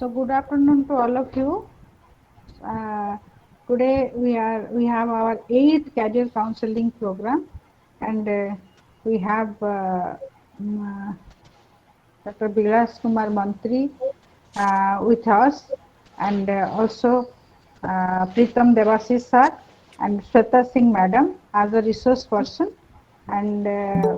So good afternoon to all of you. Today we have our 8th career counseling program, and we have Dr. Bilas Kumar Mantri with us, and also Pritam Devasis sir and Shweta Singh madam as a resource person. And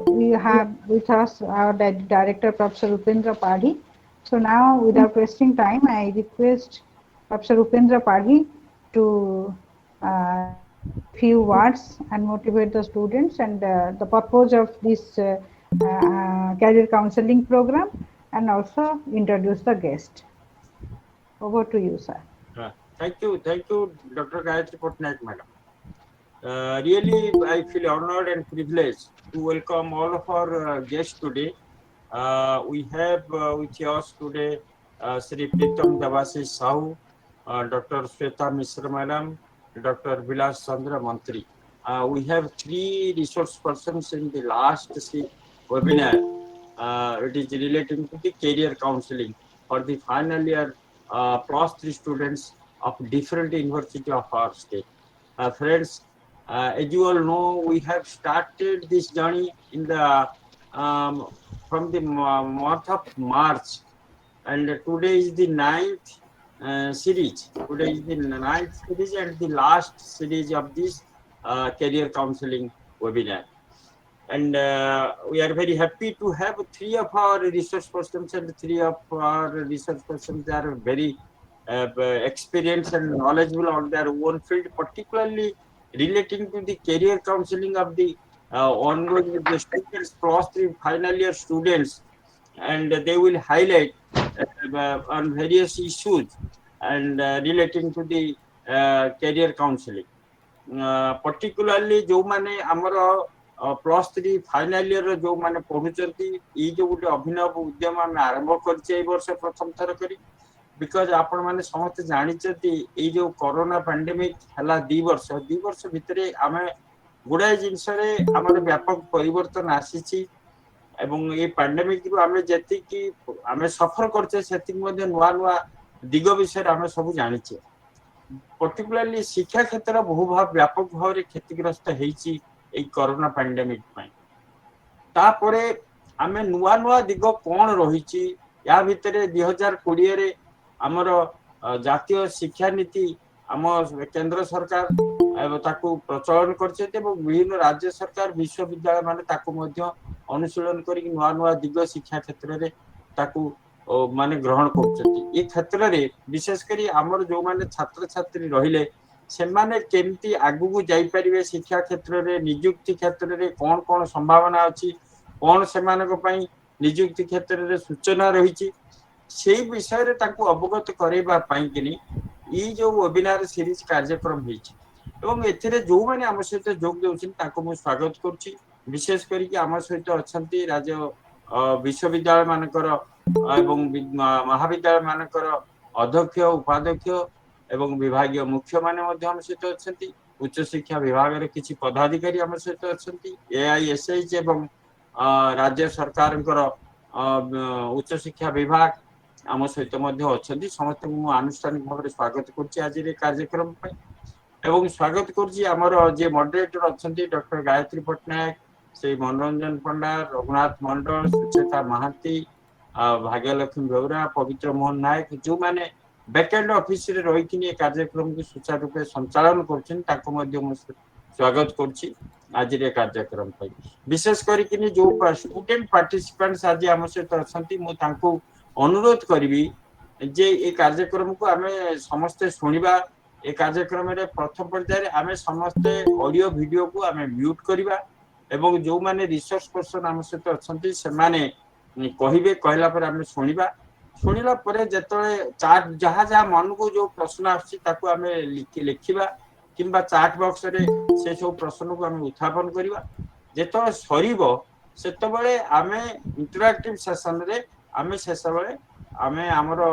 we have with us our director, Professor Upendra Padhi. So now, without wasting time, I request Professor Upendra Padhi to say a few words and motivate the students and the purpose of this career counseling program, and also introduce the guest. Over to you, sir. Thank you, Dr. Gayatri Patnaik, madam. Really, I feel honored and privileged to welcome all of our guests today. We have with us today Sri Pritam Devasi Sahu, Dr. Shweta Mishra madam, Dr. Vilas Chandra Mantri. We have 3 resource persons in the last webinar. It is relating to the career counseling for the final year +3 students of different university of our state. Friends, as you all know, we have started this journey in the from the month of March, and today is the 9th series. Today is the 9th series and the last series of this career counseling webinar. And we are very happy to have 3 of our research persons, and 3 of our research persons are very experienced and knowledgeable on their own field, particularly relating to the career counseling of the ongoing with the students, +3 final year students, and they will highlight on various issues and relating to the career counseling. Particularly जो माने हमरो +3 final year जो माने पढुचंती ई जो गुटे अभिनव उद्यम हम आरंभ करछे ए वर्ष प्रथम थर करी, बिकॉज आपण माने समस्त जानिचंती ई जो कोरोना पैंडेमिक हला 2 वर्ष भितरे आमे गुडाय जिंसरे हमर व्यापक परिवर्तन आसीची, एवं ए पैंडेमिक रु आमे जति कि आमे सफर करछे सेति मध्ये नुवा नुवा दिग विषय आमे सब जानिछे। पर्टिकुलरली शिक्षा क्षेत्र बहु व्यापक भाव रे क्षतिग्रस्त हेची ए कोरोना पैंडेमिक पई। तापरे आमे नुवा नुवा दिग कोन रहिची या भितरे 2020 रे हमर जातीय शिक्षा नीति आम केंद्र सरकार ताकू प्रचलन करछे एवं विभिन्न राज्य सरकार विश्वविद्यालय माने ताकू मध्ये अनुशीलन करी नुवा नुवा दिग शिक्षा क्षेत्र रे ताकू माने ग्रहण करछथि। ए क्षेत्र रे विशेष करी हमर जो माने छात्र छात्री रहिले से माने केमती आगु को जाई परिबे, शिक्षा क्षेत्र रे नियुक्ति क्षेत्र रे कोन कोन संभावना अछि, कोन से मानको पई नियुक्ति क्षेत्र रे सूचना रहिछि, सेही विषय रे ताकू अवगत करेबा पई किनी ई जो वेबिनार सीरीज कार्यक्रम हेछि एवं एथिरे जो माने हम सहित जोग देउछिन ताको मु स्वागत करछि। विशेष करी कि हम सहित अछंती राज्य विश्वविद्यालय मानकर एवं महाविद्यालय मानकर अध्यक्ष उपाध्यक्ष एवं विभागीय मुख्य माने मध्ये हम सहित अछंती, उच्च शिक्षा विभाग रे किछि पदाधिकारी हम सहित अछंती, एआईएसएच एवं राज्य सरकारकर उच्च शिक्षा विभाग आम सहित मध्ये अछंती। समस्त मु आनुष्ठानिक भाव रे स्वागत करछि आज रे कार्यक्रम पई एवं स्वागत करछि हमर जे मॉडरेटर अछंती डॉक्टर गायत्री पटनायक, श्री मनोरंजन पंडा, रघुनाथ मंडल, सुचेता महांती, भाग्यलक्ष्मी बेउरा, पवित्र मोहन नायक जो माने बैकएंड ऑफिस रे रही कि कार्यक्रम को सुचारू रूप संचालन करछन ताको मध्ये मु स्वागत करछि आज रे कार्यक्रम पई। विशेष करी कि जो स्टूडेंट पार्टिसिपेंट्स आज हम सहित अछंती मु तांको अनुरोध करबी जे ए कार्यक्रम को आमे समस्त सुनिबा। ए कार्यक्रम रे प्रथम पर्याय रे आमे समस्त ऑडियो वीडियो को आमे म्यूट करिबा एवं जो माने रिसर्च पर्सन हम सहित अछंती से माने कहिबे, कहला पर आमे सुनिबा। सुनिला परे जतले चाट जहा जहा मन को जो प्रश्न आछि ताको आमे लिखिबा किंबा चाट बॉक्स रे से सब प्रश्न को आमे उत्थापन करिबा। जतले सरीबो सेतबेले आमे इंटरैक्टिव सेशन रे आमे सेसबेले आमे हमरो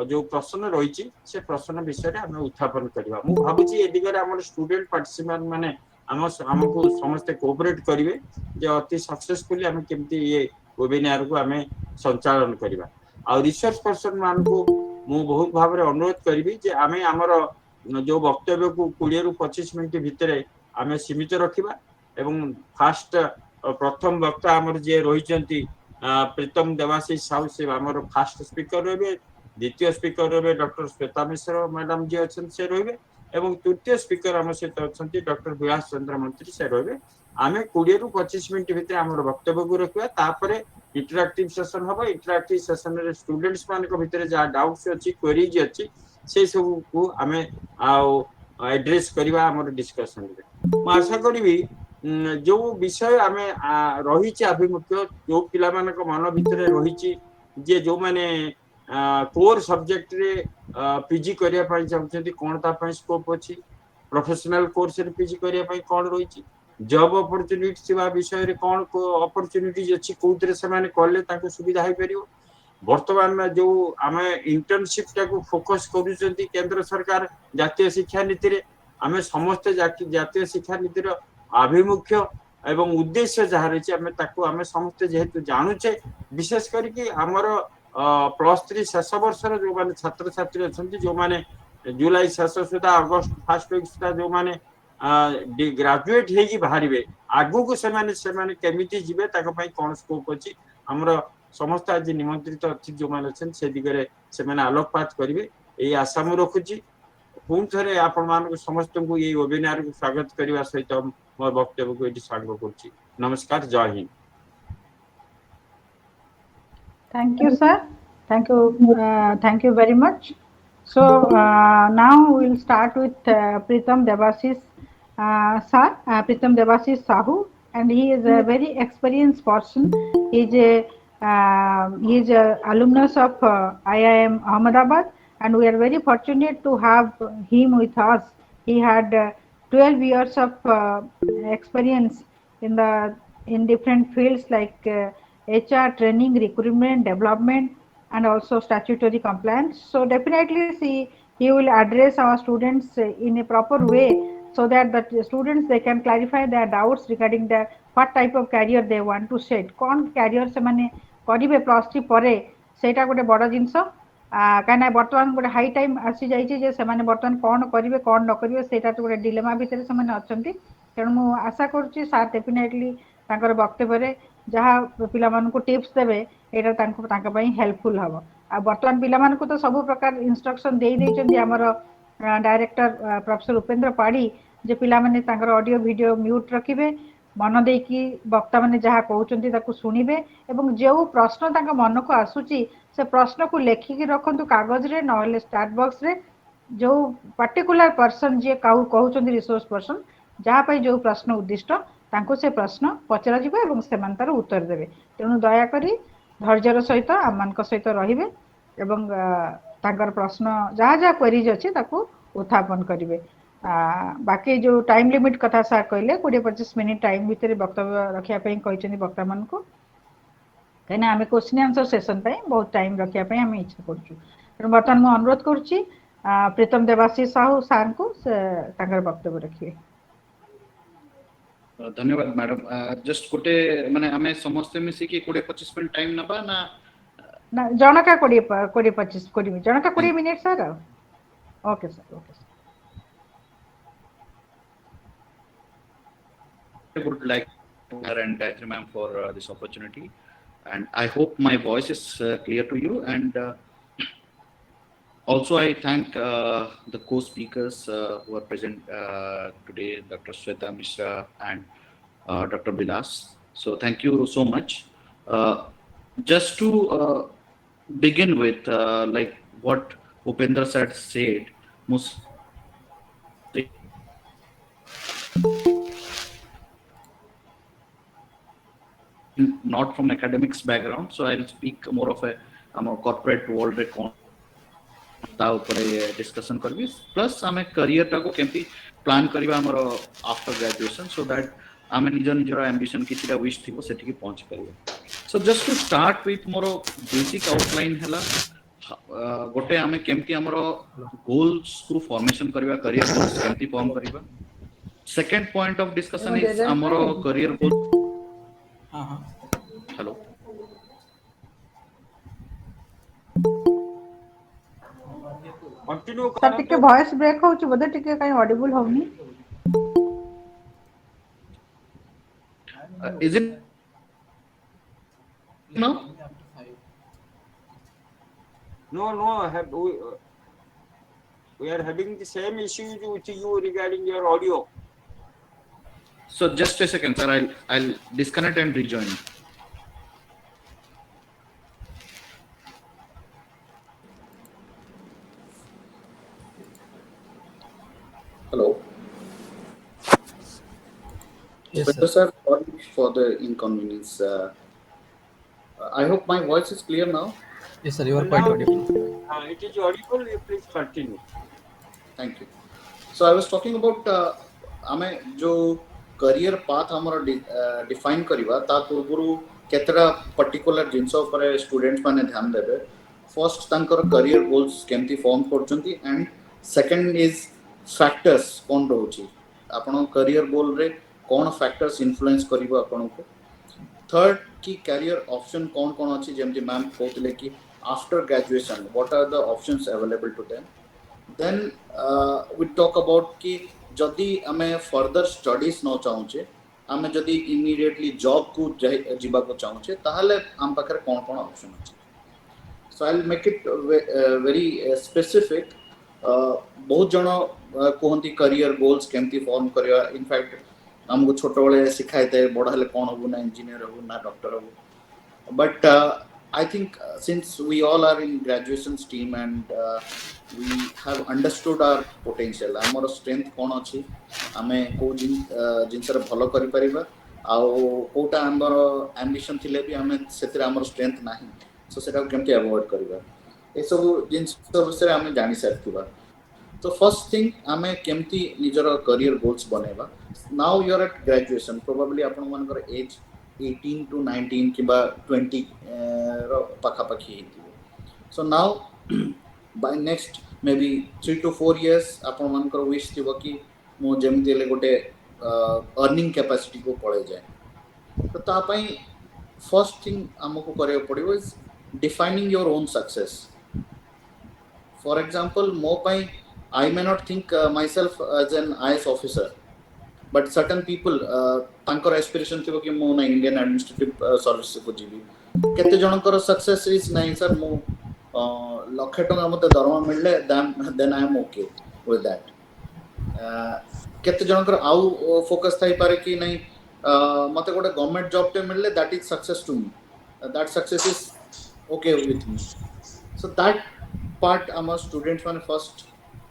जो प्रश्न रहिछि से प्रश्न विषय रे आमे उत्थापन करिबा। मु भाबुछि ए दिगरे हमर स्टूडेंट पार्टिसिपेंट माने हमको समस्त कोऑपरेट करिवे जे अति सक्सेसफुली आमे केमती ये वेबिनार को आमे संचालन करिबा। आ रिसर्च पर्सन मान को मु बहुत भाव में अनुरोध करी जे आमे आमर जो वक्तव्य को 20 रु 25 मिनिट भितर आमे सीमित रखिबा एवं फास्ट प्रथम वक्ता आमर जे रही प्रीतम देवाशीष साहू से आमर फास्ट स्पीकर रहे द्वितीय स्पीकर रहे डॉक्टर श्वेता मिश्र मैडम जी अच्छा से रहे एवं तृतीय स्पीकर आम सहित अच्छा डॉक्टर विलास चंद्र मंत्री से रहे आम 20 रु 25 मिनिट भितर आम वक्तव्य को रखा इंटरएक्टिव सेशन हम इंटरएक्टिव सेशन रे स्टूडेंट्स मान भितर जहाँ डाउट्स अच्छी क्वेरीज अच्छी से सब को आम एड्रेस करवा आम डिस्कशन में आशा करी जो विषय आम रही आभिमुख्य जो पिला मन भितर रही जे जो माने कोर सब्जेक्ट रे पीजी करने चाहते कौन स्कोप अच्छी प्रोफेशनल कोर्स रे पीजी करने कौन रही जॉब अपॉर्चुनिटी विषय रे कौन अपॉर्चुनिटीज अच्छी कौन से कले सुविधा हो पार वर्तमान जो आम इंटर्नशिप टाक फोकस कर केंद्र सरकार जातीय शिक्षा नीति रे आम समस्त जातीय शिक्षा नीतिर आभिमुख्य एवं उद्देश्य जहाँ रही आम समस्ते जेहेतु जानूचे विशेष करके आमर +3 शेष वर्षर जो मैंने छात्र छात्री अच्छा जो मैंने जुलाई शेष सुधा अगस्त फास्ट वीक सुधा जो मैंने ग्रेजुएट होगी बाहर आगु को केमिति जीवे कौन स्कोप अच्छी आमर समस्त आज निमंत्रित अतिथि जो मैंने अच्छे से दिगरे से आलोकपात करेंगे यही आशा मु रखुची पुणी थे आपण समस्त को ये वेबिनार को स्वागत करने सहित मोर वक्तव्य को ये सांग कर नमस्कार जय Hind Thank you, sir. Thank you very much. So now we will start with Pritam Devashish sir, Pritam Devashish Sahu, and he is a very experienced person. He is a alumnus of IIM Ahmedabad, and we are very fortunate to have him with us. He had 12 years of experience in different fields like HR training, recruitment, development, and also statutory compliance. So definitely he will address our students in a proper way so that the students they can clarify their doubts regarding the what type of career they want to set. कौन career से माने करिवे plus three परे सेटा गोटे बड़ जिनस कहीं बर्तमान गोटे हाई टाइम आसी जाइए जे से बर्तमान कौन करेंगे कौन न करेंगे सेटा तो गोटे डिलेमा भितर से अच्छा तेणु मु आशा करुच्ची सार डेफिनेटली वक्तव्य जहाँ पिलामानकु टिप्स देवे यहाँ हेल्पफुल हम आ बर्तमान पिलामानकु तो सब प्रकार इंस्ट्रक्शन दे देइछन्ती हमर डायरेक्टर प्रोफेसर उपेंद्र पाढ़ी जे पिला माने तांकर ऑडियो वीडियो म्यूट रखिबे मन देकी वक्ता माने जहाँ कहउछन्ती ताकु सुनिबे एवं जो प्रश्न तांक मन को आसुची से प्रश्न को लेखिकी रखंतु कागज रे नहले स्टार्ट बॉक्स रे जो पर्टिकुलर पर्सन जे कहउछन्ती रिसोर्स पर्सन जहाँ पे जो प्रश्न उद्दिष्ट तांको से प्रश्न पचरा जिबे एवं सेमान तार उत्तर देबे तेणु दया करी धैर्यर सहित आमनक सहित रहिबे एवं तांकर प्रश्न जहाँ जहाँ क्वेरीज अच्छी ताकू उत्थापन करेंगे बाकी जो टाइम लिमिट कथा सार कहले 20-25 मिनिट टाइम भितर वक्तव्य रखापी कहते वक्ता मान कहीं आम क्वेश्चन आंसर सेशन बहुत टाइम रखापी आम इच्छा करूँ बर्तमान मुझे अनुरोध करुच्ची प्रीतम देवाशीष साहू सार को वक्तव्य रखिए धन्यवाद मैडम जस्ट गोटे माने हमें समस्त मिसी की 20-25 मिनिट टाइम नबा ना जनका 20-25 जनका 20 minute sir okay sir I would like to thank Gayatri ma'am for this opportunity, and I hope my voice is clear to you. And also I thank the co-speakers who are present today, Dr. Shweta Mishra and Dr. Bilas. So thank you so much. Just to begin with, like what Upendra sir said, not from academics background, so I'll speak more of a corporate world discussion करबी plus आम career टाको केमती plan करबा हमर after graduation so that आम निज निजर ambition किछिटा wish थिबो सेठी पहुंच परिबो so just to start with more basic outline हला गोटे आम केमती हमर गोल्स को फॉर्मेशन करबा करियर गोल्स केमती फॉर्म करबा second point of discussion is हमर career goal hello continue sir टिके karantu. वॉइस ब्रेक होउछ बोधे टिके काई ऑडिबल होउनी Is it now? No, we are having the same issues with you regarding your audio. So just a second, sir. I'll disconnect and rejoin. Hello. Yes, Well, sir. sir, sorry for the inconvenience. I hope my voice is clear now. Yes, sir. You are quite Now audible. it is audible. You please continue. Thank you. So I was talking about आमे जो career path हमर define करिवा ता पूर्वरु केतरा particular जिंस ऊपर students माने ध्यान देबे. First तांकर career goals केमती form करचंती and second is factors कोन रहउची. आपण career goal रे कोन factors influence करिवो आपण को. Third की career option कोन अछि जेमती मैम कहतले कि after graduation what are the options available to them. Then we talk about कि जदि आमे further studies न चाहूचे आमे जदि immediately job को जीवा को चाहूचे ताहले आम पाखरे कोन ऑप्शन अछि. So I'll make it very specific. बहुत जन कहती career goals केमती form करिया. In fact हमको छोट बळे सिखाइते बड़ हेले कोन होबो ना engineer होबो ना doctor होबो. But I think since we all are in graduation stream and we have understood our potential, our strength कौन अच्छी, हमें को जिनसर भलो करी परिबा, आउ कोटा हमर ambition थिले भी हमें सेतरे हमर strength नाही, so सेटा केमते avoid करिबा. ए सब जिनस विषय हमें जानि सकथिबा. So first thing हमें केमती निजर career goals बनेबा. Now you are at graduation, probably आपण मनकर age 18 to 19 किबा 20 रो पाखा पाखी हेतिबो. So now by next maybe 3 to 4 years आपण मनकर wish थिबो कि मो जेमति हेले गोटे earning capacity को पळे जाय. तो ता पई first thing हमको करे पड़िबो is defining your own success. For example, mo pai I may not think myself as an IS officer, but certain people तांकर aspiration थिबो कि मो ना Indian administrative service को जीवी. केते जनकर success is नहीं सर मो लक्ष टका मते दरमा मिलले then I am okay with that. केते जनकर आउ focus थाई पारे कि नहीं मते गोटे government job ते मिलले that is success to me. That success is okay with me. So that part our students माने first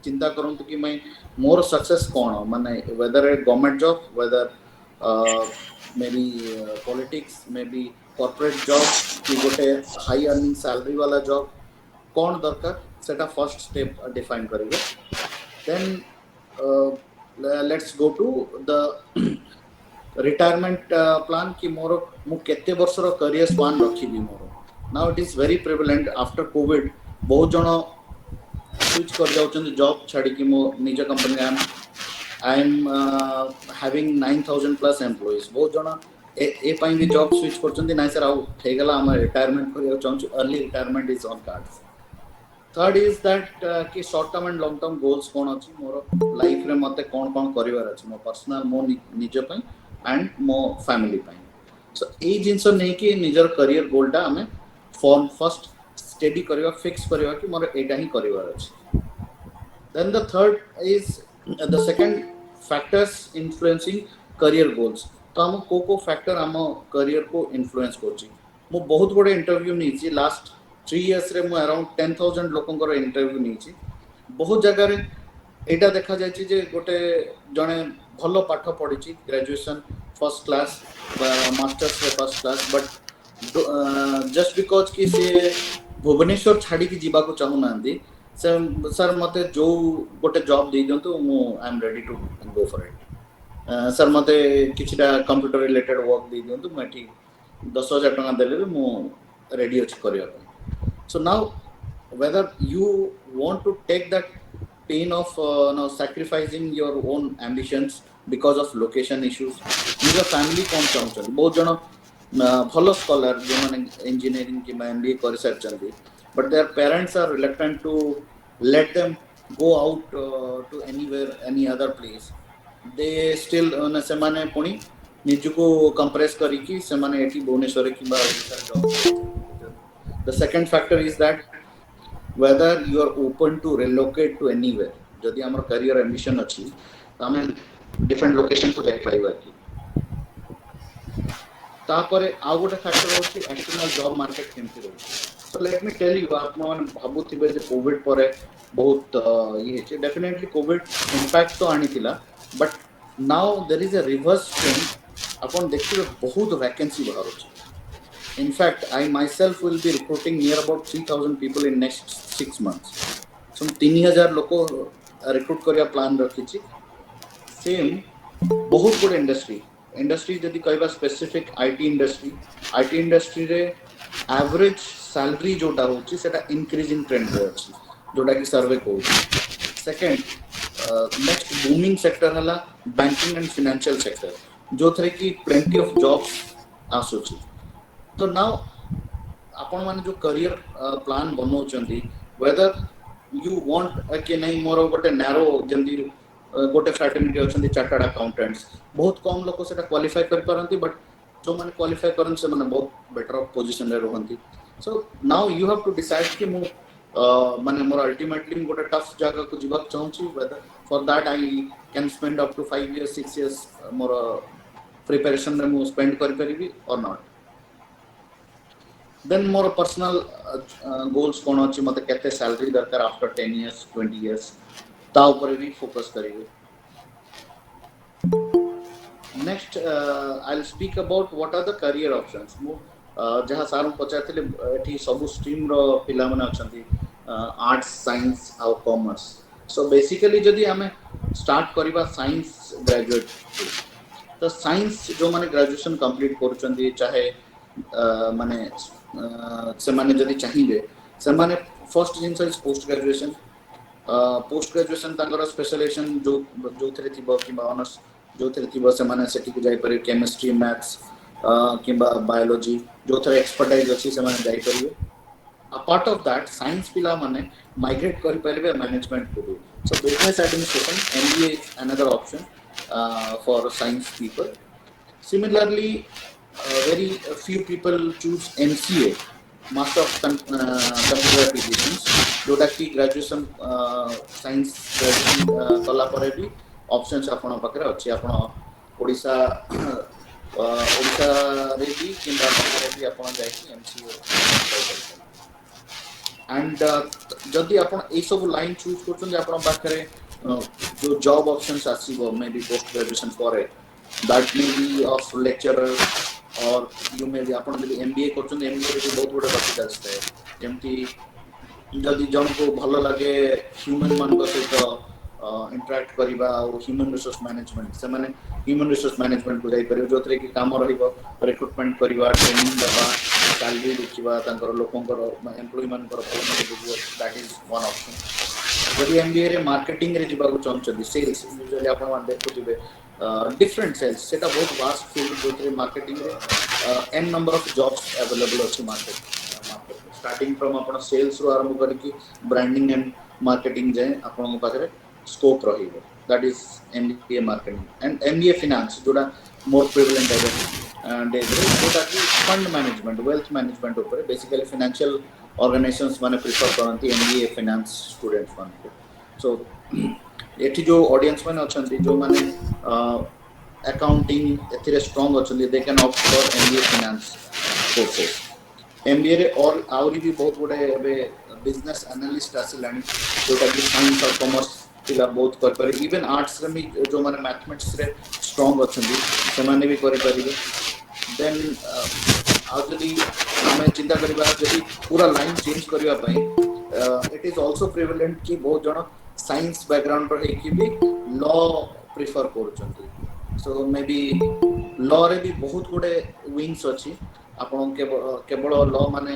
चिंता करंतु कि मैं मोर सक्सेस कोन माने whether a government job, whether maybe politics, maybe corporate job कि गोटे high earning salary वाला job कोन दरकार सेटा first step define करिवे. Then let's go to the retirement plan कि मोर मु केते वर्ष रो career span रखिबी more. Now it is very prevalent after COVID बहुत जन switch कर जाउछन जॉब छाडी कि मो निज company I am having 9,000 plus employees. बहुत जन ए पई भी जॉब स्विच करछन नै सर आउ थे गेला हम रिटायरमेंट करियो चाहू. Early retirement is on cards. Third is that कि short term and long term goals कोन अछि मोर लाइफ रे मते कोन कोन करिवार अछि मो पर्सनल मो निज पई एंड मो फैमिली पई. सो ए जिंस नै कि निजर करियर गोलटा हमें फॉर्म फर्स्ट स्टडी करिवा फिक्स करिवा कि मोर एटा ही करिवार अछि. Then the third is the second factors influencing career goals. तो हम को factor हम career को influence करछि. मो बहुत बड़े इंटरव्यू नहीं छी लास्ट 3 इयर्स रे मो अराउंड 10,000 लोकंकर इंटरव्यू नहीं छी. बहुत जगह रे एटा देखा जाय छी जे गोटे जने भलो पाठ पढि छी ग्रेजुएशन फर्स्ट क्लास मास्टर्स रे first class but just because कि से भुवनेश्वर छाड़ी की जीवा को चाहू नांदी सर मते जो गोटे जॉब दे दियंतु मु I am ready to go for it. Sir मते किछटा कंप्यूटर रिलेटेड वर्क दे दियंतु मैं ठीक 10,000 टका देले भी मु रेडी अछि करिया. So now whether you want to take that pain of now sacrificing your own ambitions because of location issues, your family कौन चाहछन बहुत जन भलो स्कॉलर जो माने इंजीनियरिंग कि एमबीए कर सरचंदी but their parents are reluctant to let them go out to anywhere any other place, they still semane puni nijuku compress kariki semane eti Bhubaneswar kimba Odisha job. The second factor is that whether you are open to relocate to anywhere. जदि हमर career ambition अछि त हम different location को जाय पाइबा कि तापरे आउ गोटे फैक्टर होछि एक्सटर्नल जॉब मार्केट केमति रहछि. So let me tell you आप मन भाबुथिबे जे कोविड परे बहुत ये छै. डेफिनेटली कोविड इंपैक्ट तो आनिथिला but now there is a reverse trend. अपन देखिबे बहुत वैकेंसी बाहर अछि. In fact, I myself will be recruiting near about 3,000 people in next 6 months. So 3,000 loco recruit करिया plan रखिछि. Same बहुत गुड इंडस्ट्री जदि कहबा स्पेसिफिक आईटी इंडस्ट्री रे एवरेज सैलरी जोटा होछि सेटा इंक्रीजिंग ट्रेंड रे अछि जोटा कि सर्वे कहू. सेकंड नेक्स्ट बूमिंग सेक्टर हला बैंकिंग एंड फाइनेंशियल सेक्टर जो थरे कि प्लेंटी ऑफ जॉब्स आसुछि. तो नाउ आपण माने जो करियर प्लान बनौचंदी वेदर यू वांट कि नहीं मोर गोटे नैरो जंदी गोटे फैटर्निटी अच्छे चार्टर्ड अकाउंटेंट्स बहुत कम लोग से क्वालिफाई कर पारती बट जो मैंने क्वालिफाई करन से माने बहुत बेटर पोजीशन रे रहंती. So now you have to decide कि मु माने मोर अल्टीमेटली गोटे टफ जगह को जीवा चाहूची whether for that I can spend up to 5 years 6 years more preparation रे मु स्पेंड कर परिबी or not. Then more personal goals कोन अछि मते केते सैलरी दरकार आफ्टर 10 years 20 years ता ऊपर भी फोकस करेंगे. Next I will speak about what are the career options. मु जहां सार पचारथिले एठी सब स्ट्रीम रो पिला माने अछंती आर्ट्स साइंस आ कॉमर्स. सो बेसिकली जदी हमें स्टार्ट करबा साइंस ग्रेजुएट तो साइंस जो माने ग्रेजुएशन कंप्लीट करचंती चाहे माने से माने जदी चाहिबे से माने first jeans is post graduation. Post graduation तांकर स्पेशलाइजेशन जो जो थरे थिबो किबा ऑनर्स जो थरे थिबो से माने सेठी को जाय पारे केमिस्ट्री मैथ्स किबा बायोलॉजी जो थरे एक्सपर्टाइज अछि से माने जाय परिबे. अपार्ट ऑफ दैट साइंस पिला माने माइग्रेट कर परिबे मैनेजमेंट को भी. सो business administration MBA is another option for science people. Similarly very few people choose MCA Master of Computer Applications जोटा कि ग्रेजुएशन साइंस ग्रेजुएशन कला परे भी ऑप्शंस आपण पाखरे अछि. आपण ओडिशा रे भी किंबा बाहर भी आपण जाय कि MCA एंड जदि आपण ए सब लाइन चूज करछन आपण पाखरे जो जॉब ऑप्शंस आसीबो मे बी पोस्ट ग्रेजुएशन परे that may be of lecturer or you may be आपण जदि एमबीए करछन एमबीए रे बहुत बड़ा हॉस्पिटल्स है जेमती जदि जन को भलो लागे ह्यूमन मान को सहित इंटरेक्ट करिबा और ह्यूमन रिसोर्स मैनेजमेंट से माने ह्यूमन रिसोर्स मैनेजमेंट को जाई परिबो जोतरे कि काम रहिबो रिक्रूटमेंट करिबा ट्रेनिंग देबा सैलरी देखिबा तांकर लोकंकर एम्प्लॉय मानकर भलो माने बुझिबा दैट इज वन ऑप्शन. जदि एमबीए रे मार्केटिंग रे जिबा को चाहछथि सेल्स यूजुअली आपण मान देखुथिबे डिफरेंट सेल्स सेटा बहुत वास्ट फील्ड जोतरे मार्केटिंग रे an number of jobs available अछि मार्केट स्टार्टिंग फ्रॉम आपण सेल्स रो आरंभ करके ब्रांडिंग एंड मार्केटिंग जाय आपण पाखरे स्कोप रहिबो. That is MBA marketing and MBA finance जोटा मोर प्रिविलेंट है डेजरे जोटा कि फंड मैनेजमेंट वेल्थ मैनेजमेंट ऊपर बेसिकली फाइनेंशियल ऑर्गेनाइजेशंस माने प्रिफर करंती एमबीए फाइनेंस स्टूडेंट्स मान को. सो एठी जो ऑडियंस माने अछंती जो माने अकाउंटिंग एथिरे स्ट्रांग अछंती they can opt for MBA finance courses. MBA रे और आउरी भी बहुत बड़े एबे बिजनेस एनालिस्ट आसिलानी जोटा कि साइंस और कॉमर्स पिला बहुत कर पारे. इवन आर्ट्स रे भी जो माने मैथमेटिक्स रे स्ट्रांग अछंती से माने भी करि परिबे. देन आ जदि हमें चिंता करिबा जदि पूरा लाइन चेंज करिबा पई इट इज आल्सो प्रिविलेंट कि बहुत जण साइंस बैकग्राउंड पर है कि भी लॉ प्रिफर करछंती. सो मे बी लॉ रे भी बहुत गुडे विंग्स अछि. आपण केवल लॉ माने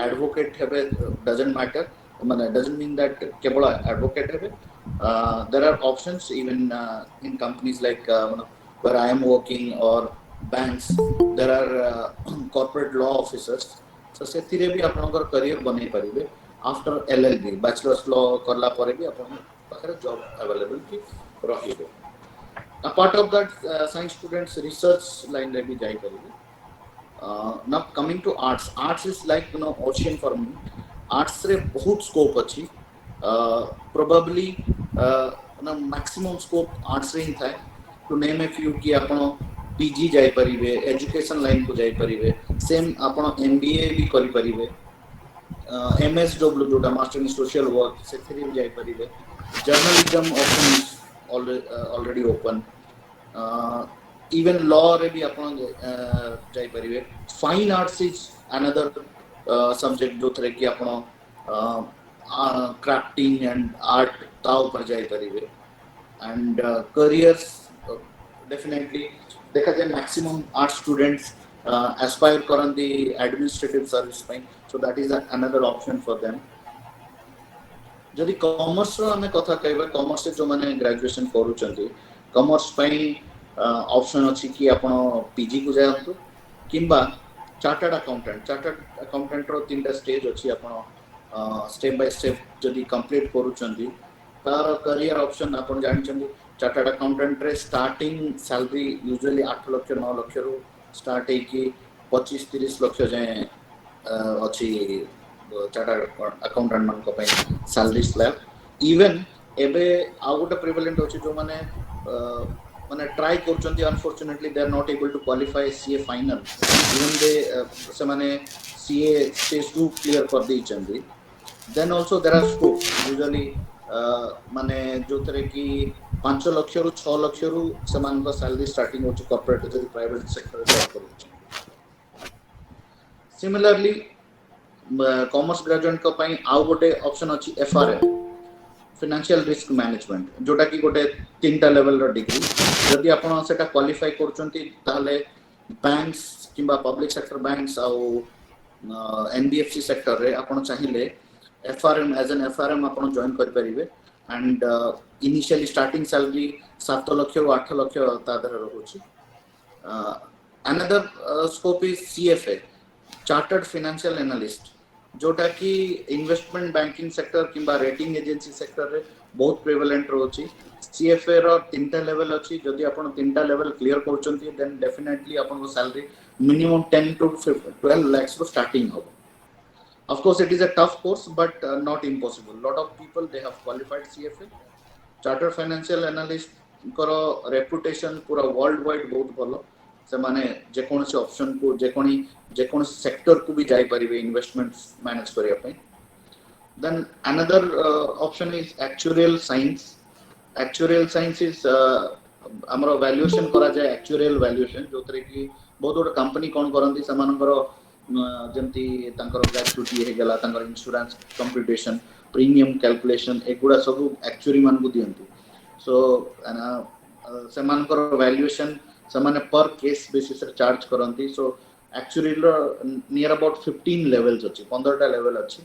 एडवोकेट हेबे डजंट मैटर माने डजंट मीन दैट केवल एडवोकेट हेबे. There are options even in companies like where I am working or banks there are corporate law officers. So सेथिरे भी आपनकर करियर बनै परिबे आफ्टर एलएलबी बैचलर्स लॉ करला परे भी आपण पाखरे जॉब अवेलेबिलिटी रहिबो a part of that science students research line रे भी जाई परिबे now coming to arts is like ocean for me arts रे बहुत scope अछि probably ना maximum scope arts रे ही थाए to name a few कि आपण पीजी जाई परिबे एजुकेशन लाइन को जाई परिबे सेम आपण एमबीए भी करि परिबे एमएसडब्ल्यू जोटा मास्टर इन सोशल वर्क से भी जाई परिबे journalism option is already open even law रे भी आपण जाई परिबे fine arts is another subject जो थरे कि आपण क्राफ्टिंग एंड आर्ट ताऊ पर जाई परिबे एंड करियर्स डेफिनेटली देखा जाए मैक्सिमम आर्ट स्टूडेंट्स aspire करन दी एडमिनिस्ट्रेटिव सर्विस ପାଇଁ so that is another option for them जदि कॉमर्स रो हमें कथा कहबा कॉमर्स से जो माने ग्रेजुएशन करूचंती कॉमर्स ପାଇଁ ऑप्शन अछि कि आपण पीजी को जायंतु किंबा चार्टर्ड अकाउंटेंट रो तीनटा स्टेज अछि आपण स्टेप बाय स्टेप जदि कंप्लीट करूचंती तार करियर ऑप्शन आपण जानिचंती चार्टर्ड अकाउंटेंट रे starting salary usually 8 lakh 9 lakh रो स्टार्ट है कि 25-30 लाख जाए अछि चार्टर्ड अकाउंटेंट मान को ପାଇଁ सैलरी स्लैब इवन एबे आ गोटे प्रिवलेंट अछि जो माने माने ट्राई करचंती unfortunately they are not able to qualify CA final even they say माने सीए स्टेज 2 क्लियर कर दै चंदी then also there are scope usually माने जो तरह की 5 लाख रु 6 लाख रु समान का सैलरी स्टार्टिंग होची कॉर्पोरेट जदि प्राइवेट सेक्टर रे जॉब करूची सिमिलरली कॉमर्स ग्रेजुएट को ପାଇଁ आउ गोटे ऑप्शन अछि एफआरएम फाइनेंशियल रिस्क मैनेजमेंट जोटा की गोटे तीनटा लेवल रो डिग्री जदि आपण सेटा क्वालिफाई करचंती ताले बैंक्स किबा पब्लिक सेक्टर बैंक्स आउ एनबीएफसी सेक्टर रे आपण चाहिए एफआरएम एज एन एफआरएम आपण जॉइन कर परिबे and initially starting salary 7 lakh रु 8 लाख तादर रहउची another scope is CFA chartered financial analyst जोटा की इन्वेस्टमेंट बैंकिंग सेक्टर किबा रेटिंग एजेंसी सेक्टर रे बहुत प्रिवलेंट रहउची सीएफए रो तीनटा लेवल अछि जदि आपण तीनटा लेवल क्लियर करचंती देन डेफिनेटली आपण को सैलरी मिनिमम 10 to 12 lakhs रो स्टार्टिंग हो of course it is a tough course but not impossible lot of people they have qualified CFA chartered financial analyst करो रेपुटेशन पूरा वर्ल्ड वाइड बहुत भलो से माने जे कोनसे ऑप्शन को जे कोन सेक्टर को भी जाई परिबे इन्वेस्टमेंट्स मैनेज करिया पई then another option is actuarial science is हमरो वैल्यूएशन करा जाय एक्चुअरियल वैल्यूएशन जोतरे की बहुत बड़ कंपनी कोन करंती समानकर जेमती तांकर ग्रेच्युटी हे गेला तांकर इंश्योरेंस कंप्यूटेशन प्रीमियम कैलकुलेशन एगुडा सब एक्चुअरी मान को दियंती सो समानकर वैल्यूएशन समाने पर केस बेसिस रे चार्ज करंती so actually near about 15 levels अछि 15 टा लेवल अछि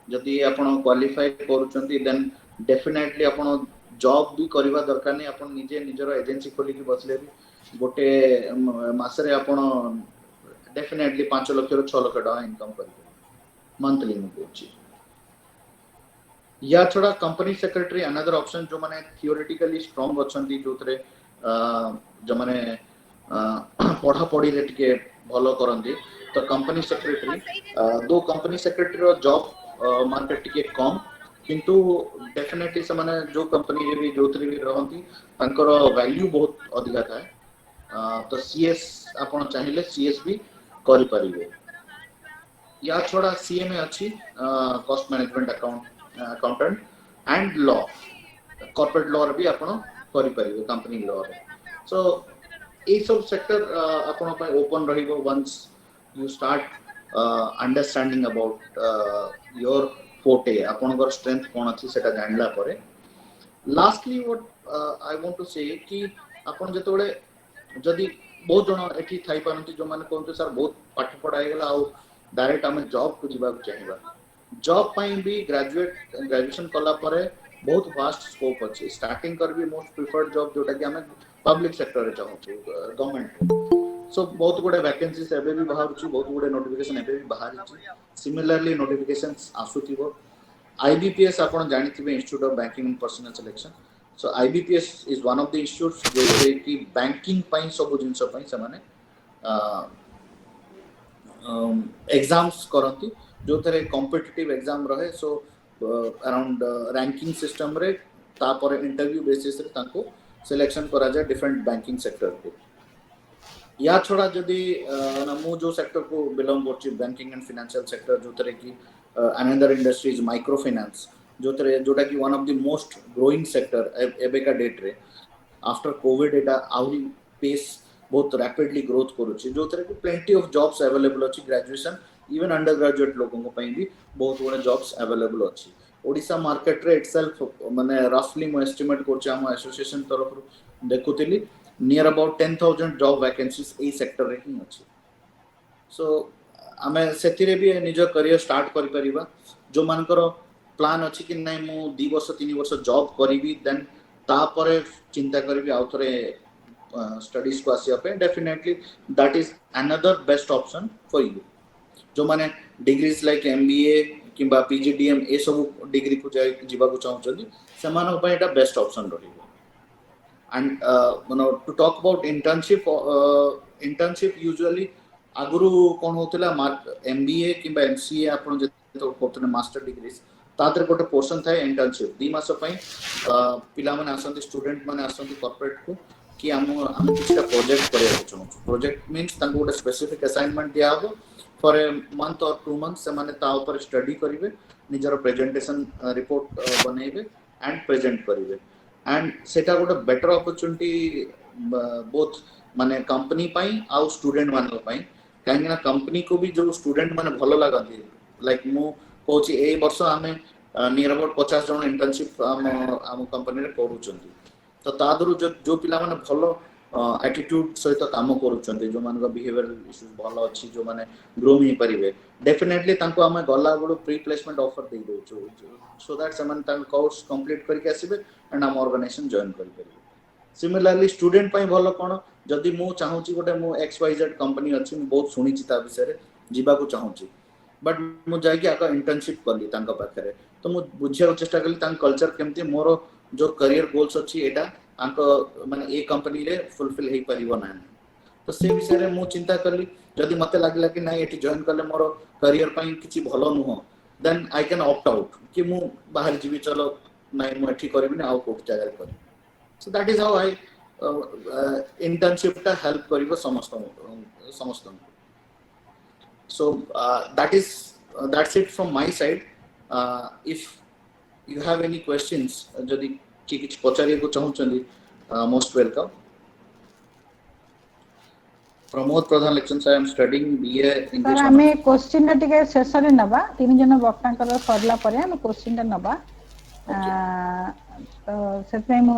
जदि आपण क्वालिफाई करूचंती देन डेफिनेटली आपण जॉब भी करबा दरकार नै आपण निजे निजर एजेंसी खोली के बसले भी गोटे मासरे आपण डेफिनेटली 5 लाख रु 6 लाख डॉलर इनकम करिबे मंथली में होची या छोड़ा कंपनी सेक्रेटरी अनदर ऑप्शन जो माने थियोरेटिकली स्ट्रांग अछंती जोतरे जो माने पढ़ा पढ़ी रे टिके भलो करंती तो कंपनी सेक्रेटरी दो कंपनी सेक्रेटरी रो जॉब मार्केट टिके कम किंतु डेफिनेटली से माने जो कंपनी रे भी जोतरे भी रहंती तांकर वैल्यू बहुत अधिका थाए तो सीएस आपण चाहिए सीएस भी करि परिबे या छोड़ा सीएमए अछि cost management accountant and law corporate law रे भी आपण करि परिबे कंपनी लॉ रे सो ए सब सेक्टर आपण पय ओपन रहिबो once you start understanding about your फोटे आपनकर स्ट्रेंथ कोन अछि सेटा जानला परे lastly what I want to say कि आपण जतोले जदी बहुत जन एठी थाई पारंती जो माने कोन सर बहुत पाठ पढाई गेला आ डायरेक्ट हम जॉब को जीवा चाहिबा जॉब पई भी ग्रेजुएशन कला परे बहुत वास्ट स्कोप अछि स्टार्टिंग कर भी मोस्ट प्रिफर्ड जॉब जोटा कि हम पब्लिक सेक्टर रे चाहू गवर्नमेंट सो बहुत गुडे वैकेंसीज एबे भी बाहर छु बहुत गुडे नोटिफिकेशन एबे भी बाहर छु सिमिलरली नोटिफिकेशंस आसुथिबो IBPS आपण जानिथिबे institute of banking and personnel selection. So IBPS is one of the institutes जो कि बैंकिंग पई सब जिंस पई से माने एग्जाम्स करती जो थे कॉम्पिटिटिव एग्जाम रहे. सो अराउंड रैंकिंग सिस्टम रे तापर इंटरव्यू बेसिस रे ताको सिलेक्शन करा जाए डिफरेंट बैंकिंग सेक्टर को. या छोड़ा जदि ना मु जो सेक्टर को बिलोंग करछि बैंकिंग एंड फाइनेंशियल सेक्टर जो थे कि अनदर इंडस्ट्रीज माइक्रो फाइनेंस जो थे जोटा कि one of the most growing sector एबे का डेट रे आफ्टर कोविड एटा आउरी पेस बहुत रैपिडली ग्रोथ करूछि जो थे कि प्लेंटी ऑफ जॉब्स अवेलेबल अछि. ग्रेजुएशन इवन अंडर ग्रेजुएट लोगों को पई भी बहुत गुणे जॉब्स अवेलेबल अछि. ओडिशा मार्केट रे इटसेल्फ माने रफली मो एस्टिमेट करछि हम एसोसिएशन तरफ देखुतिली नियर अबाउट 10,000 जॉब वैकेंसीज ए सेक्टर रे ही अछि. सो आमे सेतिरे भी निज करियर स्टार्ट करि परिबा. जो मानकर प्लान अछि कि नै मु 2 वर्ष 3 वर्ष जॉब करिवि देन तापरे चिंता करिवि आउ थरे स्टडीज को आसिया पे definitely that is another best option for you. जो माने डिग्रीज लाइक MBA किंबा PGDM ए सब डिग्री को जाय जीवा को चाहउछथि से मानो पे एटा बेस्ट ऑप्शन रहिबो. And to talk about internship usually aguru kon hotila MBA किंबा MCA आपण जे तो करथने मास्टर डिग्रीज तादर गोटे पोर्शन थाए इंटर्नशिप 2 मास पई पिला माने आसंती स्टूडेंट माने आसंती कॉर्पोरेट को कि हम किछटा प्रोजेक्ट करे चाहू. प्रोजेक्ट मींस तांको गोटे स्पेसिफिक असाइनमेंट दिया हो फॉर ए मंथ और 2 मंथ से माने ता ऊपर स्टडी करिवे निजर प्रेजेंटेशन रिपोर्ट बनेइबे एंड प्रेजेंट करिवे. एंड सेटा गोटे बेटर अपॉर्चुनिटी बोथ माने कंपनी पाई आउ स्टूडेंट मान पाई काहे ना कंपनी को भी जो स्टूडेंट माने भलो लागंती लाइक मु कोची ए वर्ष आमे नियर अबाउट 50 जन इंटर्नशिप हम कंपनी रे करूचंती. तो तादरु जो पिला माने भलो एटीट्यूड सहित काम करूचंती जो मान बिहेवियरल इश्यूज भलो अछि जो माने ग्रो ही परिबे डेफिनेटली तांको आमे गला बडो प्री प्लेसमेंट ऑफर दे दोचो सो दैट समन तांको कोर्स कंप्लीट करके आसीबे एंड हम ऑर्गेनाइजेशन जॉइन करि परिबे. सिमिलरली स्टूडेंट पई भलो कोन जदि मु चाहूची गोटे मु XYZ कंपनी अछि मु बहुत सुनिची ता विषय रे जीवा को चाहूची बट मु जाय कि आका इंटर्नशिप करली तांका पाखरे तो मु बुझिया चेष्टा करली तांक कल्चर केमती मोर जो करियर गोल्स अछि एटा आंको माने ए कंपनी रे फुलफिल हे परिबो ना. तो से विषय रे मु चिंता करली जदि मते लागला कि नाही एटी जॉइन करले मोर करियर पई किछि भलो नुहो then I can opt out कि मु बाहर जीवी चलो नाही मु एठी करबी ना आउ कोट जगह करबी. सो that is how I internship टा हेल्प करिवो समस्त. So that's it from my side. If you have any questions, जदि किछ पचारिया को चाहउछन्ती most welcome. Pramod Pradhan lecture I am studying BA English. Sir हमें क्वेश्चन टा टिके शेष रे नबा तीन जन वक्तांकर सरला परे हम क्वेश्चन टा नबा. तो सेते मु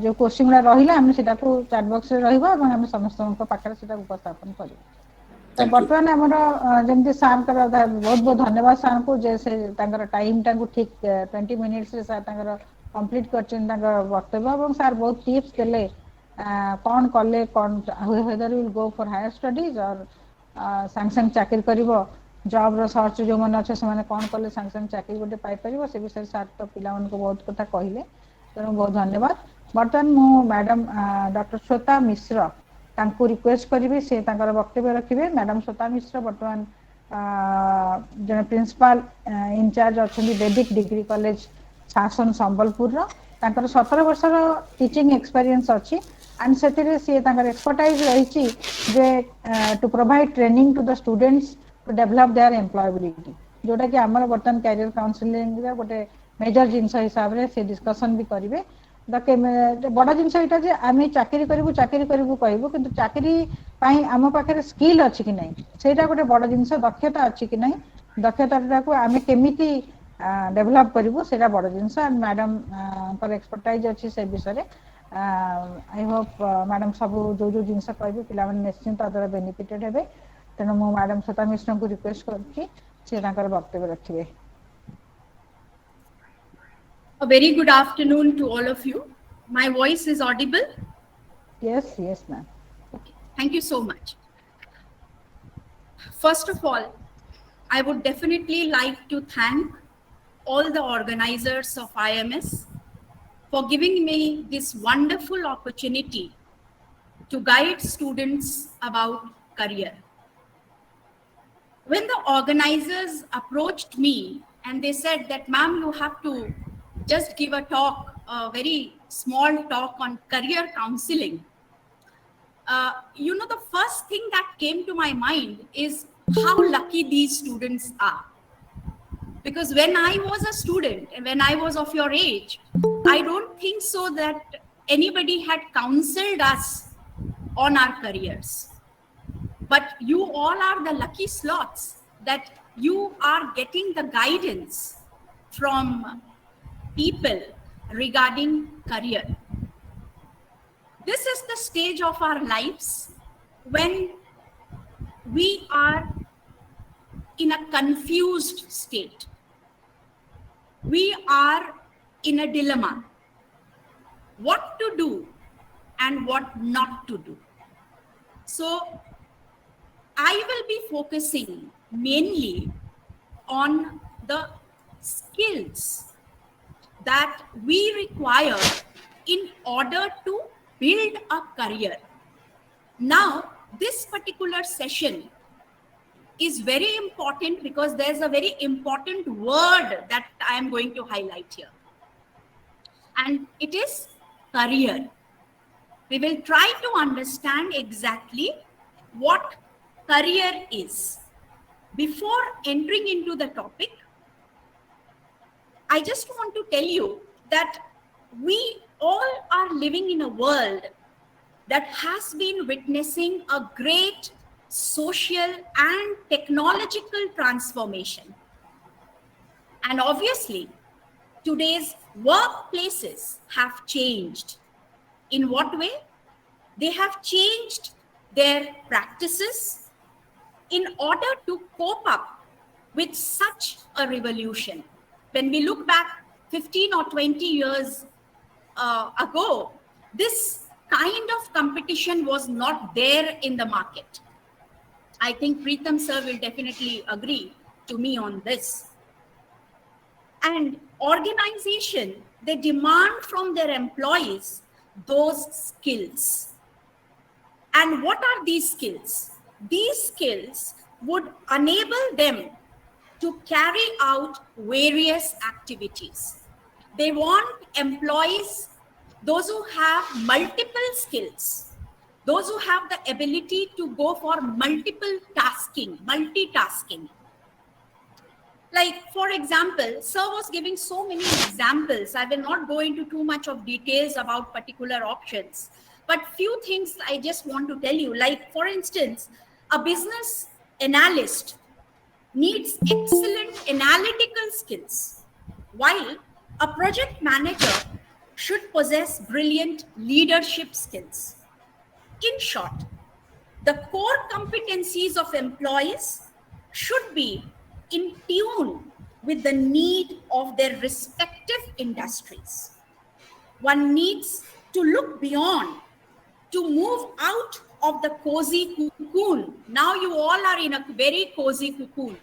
जो क्वेश्चन रहिला हम सेटा को चैट बॉक्स रे रहइबा और हम समस्त को पाखरे सेटा उपस्थापन करिबा. तो बर्तमान हमर जमती सार कर बहुत बहुत धन्यवाद सार को जैसे तांकर टाइम टा को ठीक 20 मिनिट्स रे सार तांकर कंप्लीट करछन तांकर वक्तव्य और सार बहुत टिप्स देले कौन कले कौन whether will go for higher studies और संग संग चाकरी करिवो जॉब रो सर्च जो मन अच्छे से माने कौन कले संग संग चाकरी गोटे पाई परिवो से विषय सार तो पिला मन को बहुत कथा कहिले तेणु बहुत धन्यवाद. बर्तमान मु मैडम डॉक्टर श्वेता मिश्र तांको रिक्वेस्ट करिवे से तांकर वक्तव्य रखिबे. मैडम श्वेता मिश्र बर्तमान जने प्रिंसिपल इंचार्ज अछंती वैदिक डिग्री कॉलेज शासन संबलपुर रो तांकर 17 वर्ष रो टीचिंग एक्सपीरियंस अछि एंड सेतिरे से तांकर एक्सपर्टाइज रहिछि जे to provide training to the students to develop their employability जोटा कि हमर बर्तमान कैरियर काउंसलिंग रे गोटे मेजर जिंस हिसाब रे से डिस्कशन भी करिवे. बड़ा जिनस एटा जे आमे चाकरी करिवु कहबो किंतु चाकरी पई आम पाखरे स्किल अछि कि नै सेटा गोटे बड़ा जिनस दक्षता अछि कि नै दक्षता को आमे केमिति डेवलप करिवु सेटा बड़ा जिनस एंड मैडम पर एक्सपर्टाइज अछि से विषय रे आई होप मैडम सब जो जो जिनस कहबे पिला मन निश्चिंत अदर बेनिफिटेड हेबे. तेनु मो मैडम श्वेता मिश्र को रिक्वेस्ट करछि से तांकर वक्तव्य रखिबे. A very good afternoon to all of you. My voice is audible? Yes, ma'am. Okay. Thank you so much. First of all, I would definitely like to thank all the organizers of IMS for giving me this wonderful opportunity to guide students about career. When the organizers approached me and they said that, ma'am, you have to just give a talk, a very small talk on career counseling. The first thing that came to my mind is how lucky these students are. Because when I was a student and when I was of your age, I don't think so that anybody had counseled us on our careers. But you all are the lucky slots that you are getting the guidance from people regarding career. This is the stage of our lives when we are in a confused state. We are in a dilemma. What to do and what not to do. So I will be focusing mainly on the skills that we require in order to build a career. Now, this particular session is very important because there's a very important word that I am going to highlight here. And it is career. We will try to understand exactly what career is. Before entering into the topic, I just want to tell you that we all are living in a world that has been witnessing a great social and technological transformation. And obviously, today's workplaces have changed. In what way? They have changed their practices in order to cope up with such a revolution. When we look back 15 or 20 years ago, this kind of competition was not there in the market. I think Preetham sir will definitely agree to me on this. And organization, they demand from their employees those skills. And what are these skills? These skills would enable them to carry out various activities. They want employees, those who have multiple skills, those who have the ability to go for multitasking. Like, for example, sir was giving so many examples. I will not go into too much of details about particular options, but few things I just want to tell you. Like, for instance, a business analyst needs excellent analytical skills, while a project manager should possess brilliant leadership skills. In short, the core competencies of employees should be in tune with the need of their respective industries. One needs to look beyond, to move out of the cozy cocoon. Now you all are in a very cozy cocoon.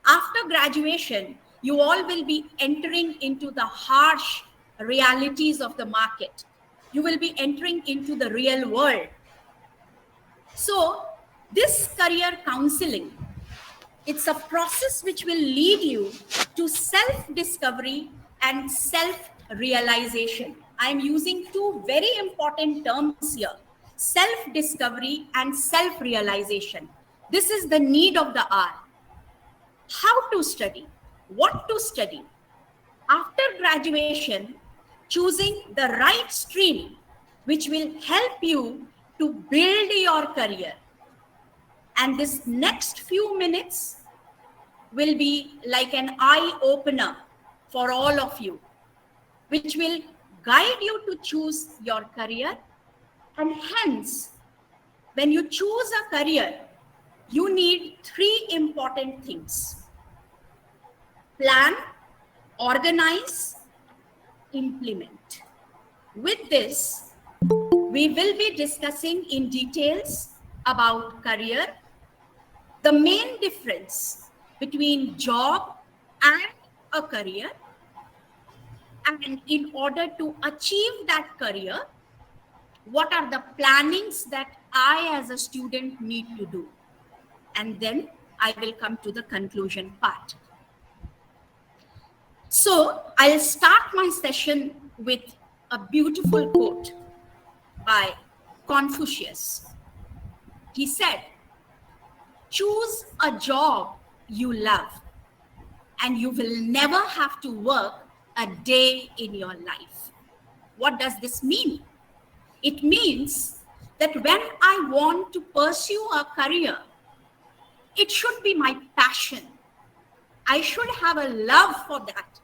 After graduation, you all will be entering into the harsh realities of the market. You will be entering into the real world. So this career counseling, it's a process which will lead you to self-discovery and self-realization. I'm using two very important terms here, self-discovery and self-realization. This is the need of the hour. How to study, what to study. After graduation, choosing the right stream which will help you to build your career. And this next few minutes will be like an eye-opener for all of you, which will guide you to choose your career. And hence, when you choose a career, you need three important things: plan, organize, implement. With this, we will be discussing in details about career, the main difference between job and a career, and in order to achieve that career, what are the plannings that I as a student need to do? And then I will come to the conclusion part. So I'll start my session with a beautiful quote by Confucius. He said, "Choose a job you love, and you will never have to work a day in your life." What does this mean? It means that when I want to pursue a career, it should be my passion. I should have a love for that.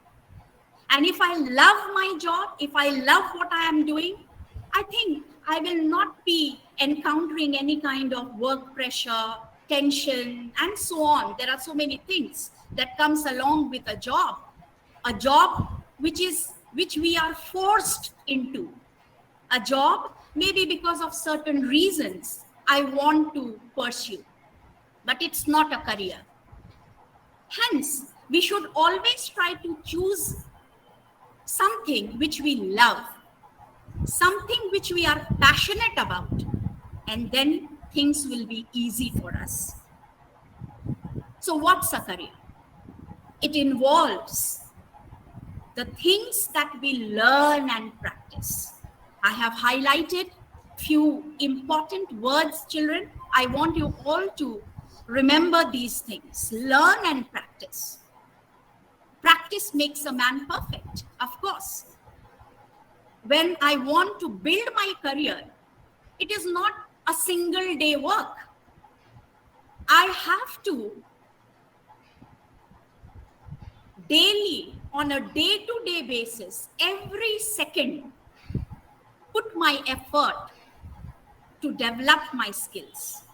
And if I love my job, if I love what I am doing, I think I will not be encountering any kind of work pressure, tension, and so on. There are so many things that comes along with a job which we are forced into. A job maybe because of certain reasons I want to pursue, but it's not a career. Hence, we should always try to choose something which we love, something which we are passionate about, and then things will be easy for us. So what's a career? It involves the things that we learn and practice. I have highlighted few important words, children. I want you all to remember these things. Learn and practice. Practice makes a man perfect, of course. When I want to build my career, it is not a single day work. I have to daily, on a day-to-day basis, every second, put my effort to develop my skills.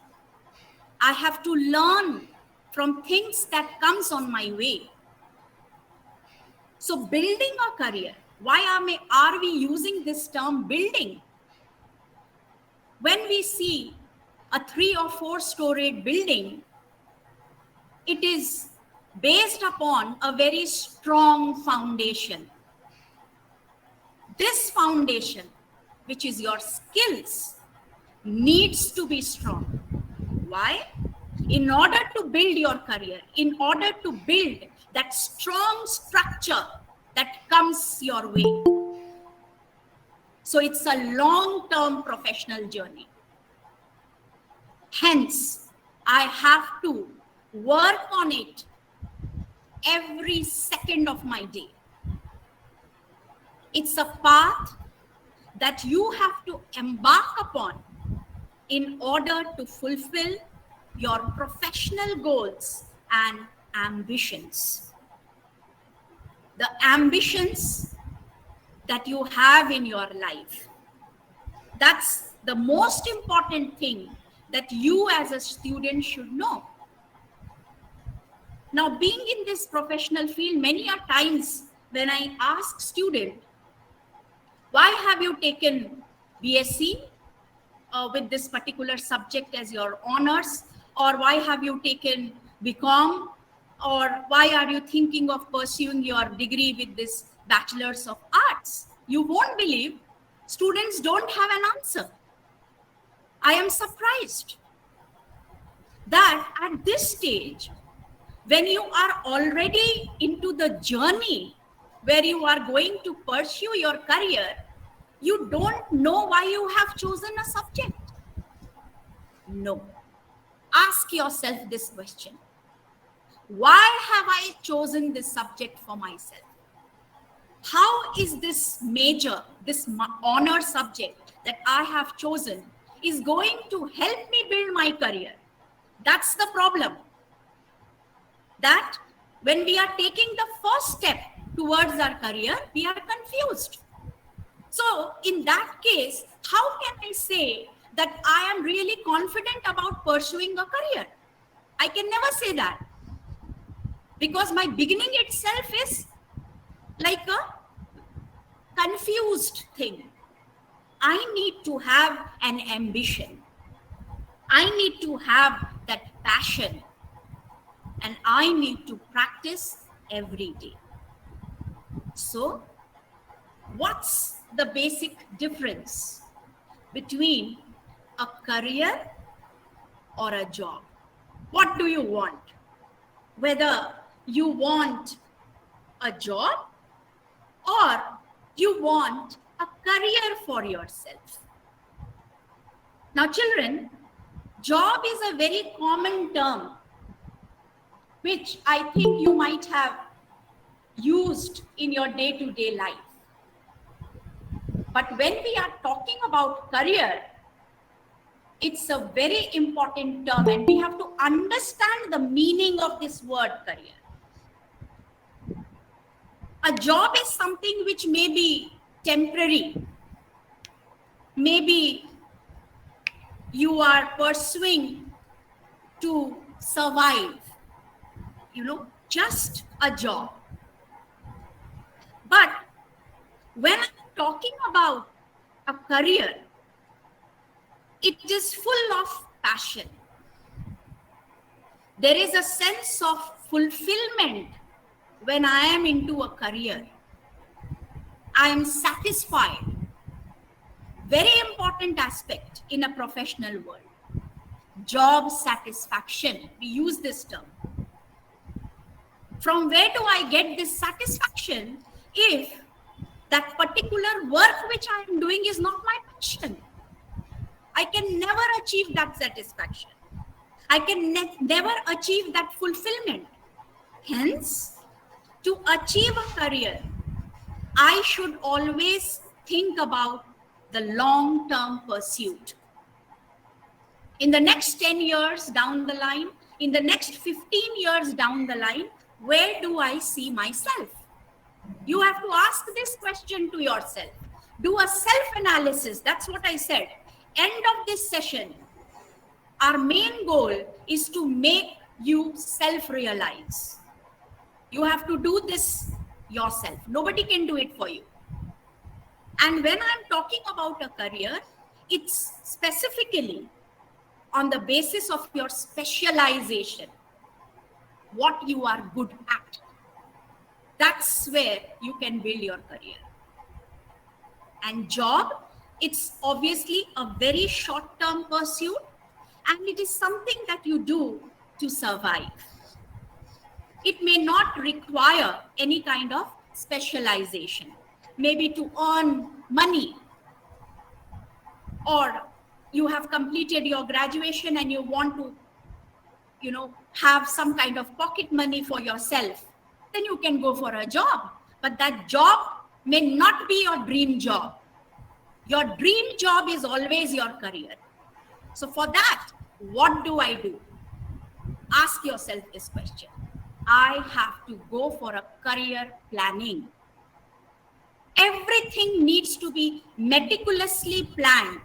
I have to learn from things that comes on my way. So building a career, why are we using this term building? When we see a 3 or 4 storied building, it is based upon a very strong foundation. This foundation, which is your skills, needs to be strong. Why? In order to build your career, in order to build that strong structure that comes your way. So it's a long-term professional journey. Hence, I have to work on it every second of my day. It's a path that you have to embark upon in order to fulfill your professional goals and ambitions. The ambitions that you have in your life. That's the most important thing that you as a student should know. Now, being in this professional field, many a times when I ask students, why have you taken BSc with this particular subject as your honors, or why have you taken BCom, or why are you thinking of pursuing your degree with this Bachelor's of Arts? You won't believe students don't have an answer. I am surprised that at this stage, when you are already into the journey where you are going to pursue your career, you don't know why you have chosen a subject. No. Ask yourself this question. Why have I chosen this subject for myself? How is this major, this honor subject that I have chosen is going to help me build my career? That's the problem. That when we are taking the first step towards our career, we are confused. So in that case, how can I say that I am really confident about pursuing a career? I can never say that, because my beginning itself is like a confused thing. I need to have an ambition. I need to have that passion, and I need to practice every day. So, what's the basic difference between a career or a job? What do you want? Whether you want a job or you want a career for yourself. Now, children, job is a very common term which I think you might have used in your day-to-day life. But when we are talking about career, it's a very important term and we have to understand the meaning of this word career. A job is something which may be temporary. Maybe you are pursuing to survive, just a job. But when I'm talking about a career, it is full of passion. There is a sense of fulfillment when I am into a career. I am satisfied. Very important aspect in a professional world. Job satisfaction. We use this term. From where do I get this satisfaction if that particular work which I am doing is not my passion? I can never achieve that satisfaction. I can never achieve that fulfillment. Hence, to achieve a career, I should always think about the long-term pursuit. In the next 10 years down the line, in the next 15 years down the line, where do I see myself? You have to ask this question to yourself. Do a self-analysis. That's what I said. End of this session, our main goal is to make you self-realize. You have to do this yourself. Nobody can do it for you. And when I'm talking about a career, it's specifically on the basis of your specialization, what you are good at. That's where you can build your career. And job, it's obviously a very short-term pursuit, and it is something that you do to survive. It may not require any kind of specialization, maybe to earn money, or you have completed your graduation and you want to, have some kind of pocket money for yourself, then you can go for a job. But that job may not be your dream job. Your dream job is always your career. So for that, what do I do? Ask yourself this question. I have to go for a career planning. Everything needs to be meticulously planned.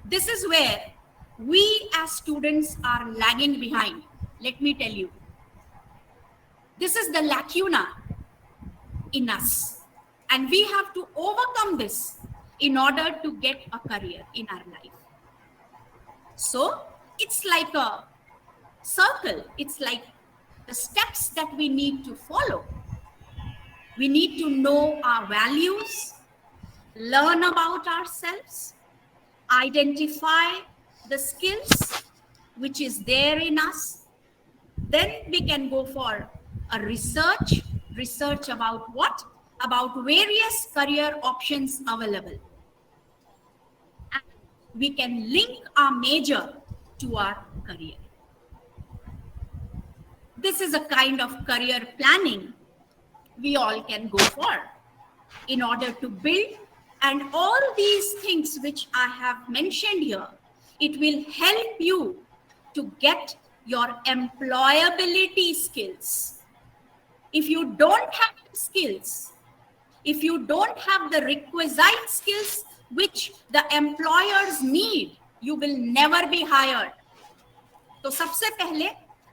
This is where we as students are lagging behind. Let me tell you. This is the lacuna in us. And we have to overcome this in order to get a career in our life. So it's like a circle. It's like the steps that we need to follow. We need to know our values, learn about ourselves, identify the skills which is there in us. Then we can go for a research about what? About various career options available. And we can link our major to our career. This is a kind of career planning we all can go for in order to build. And all these things which I have mentioned here, it will help you to get your employability skills. If you don't have skills, if you don't have the requisite skills which the employers need, you will never be hired. तो सबसे पहले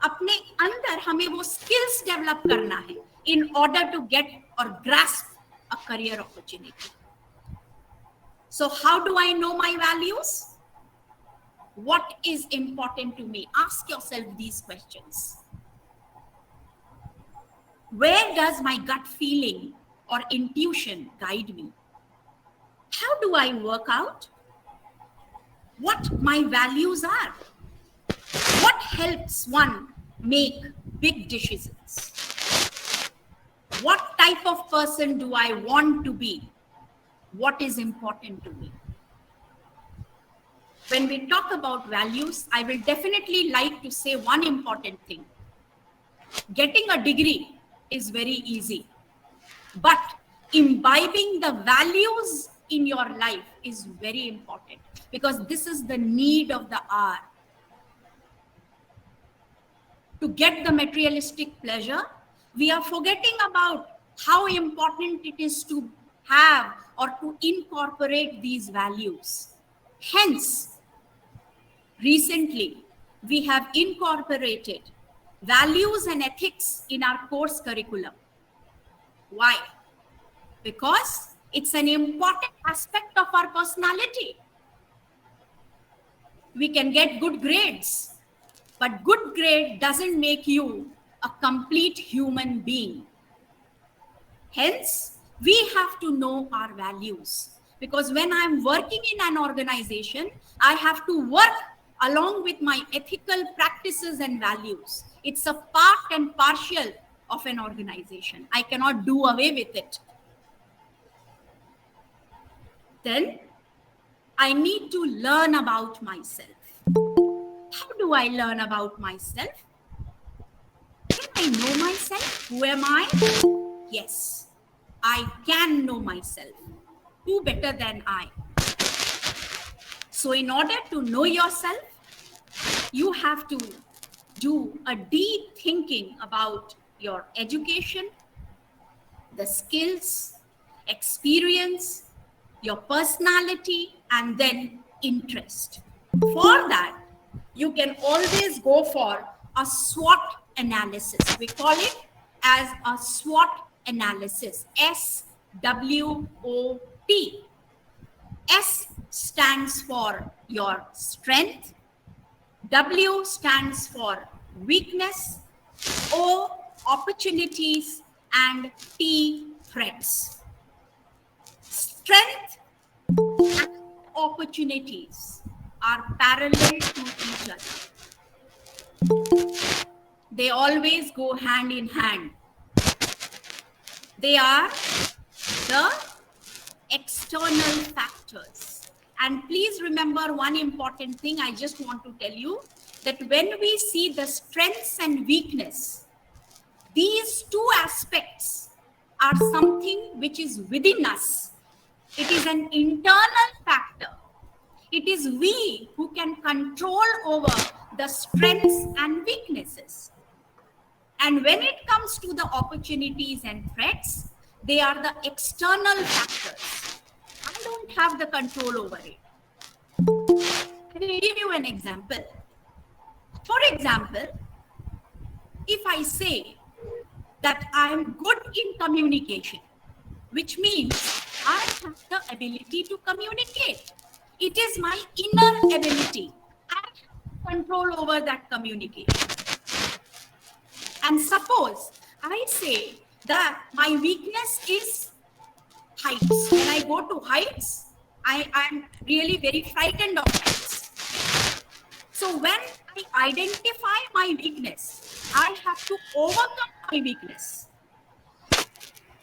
अपने अंदर हमें वो skills develop करना है in order to get or grasp a career opportunity. So how do I know my values? What is important to me? Ask yourself these questions. Where does my gut feeling or intuition guide me? How do I work out what my values are? What helps one make big decisions? What type of person do I want to be? What is important to me? When we talk about values, I will definitely like to say one important thing. Getting a degree is very easy, but imbibing the values in your life is very important, because this is the need of the hour. To get the materialistic pleasure, we are forgetting about how important it is to have or to incorporate these values. Hence, recently, we have incorporated values and ethics in our course curriculum. Why? Because it's an important aspect of our personality. We can get good grades, but good grade doesn't make you a complete human being. Hence, we have to know our values, because when I'm working in an organization, I have to work along with my ethical practices and values. It's a part and partial of an organization. I cannot do away with it. Then I need to learn about myself. How do I learn about myself? Can I know myself? Who am I? Yes, I can know myself. Who better than I? So in order to know yourself, you have to do a deep thinking about your education, the skills, experience, your personality, and then interest. For that, you can always go for a SWOT analysis. We call it as a SWOT analysis, SWOT. S stands for your strength, W stands for weakness, O opportunities, and T threats. Strength and opportunities are parallel to each other. They always go hand in hand. They are the external factors. And please remember one important thing I just want to tell you, that when we see the strengths and weakness, these two aspects are something which is within us. It is an internal factor. It is we who can control over the strengths and weaknesses. And when it comes to the opportunities and threats, they are the external factors. I don't have the control over it. I will give you an example. For example, if I say that I am good in communication, which means I have the ability to communicate. It is my inner ability. I have control over that communication. And suppose I say that my weakness is heights. When I go to heights, I'm really very frightened of heights. So when I identify my weakness, I have to overcome my weakness.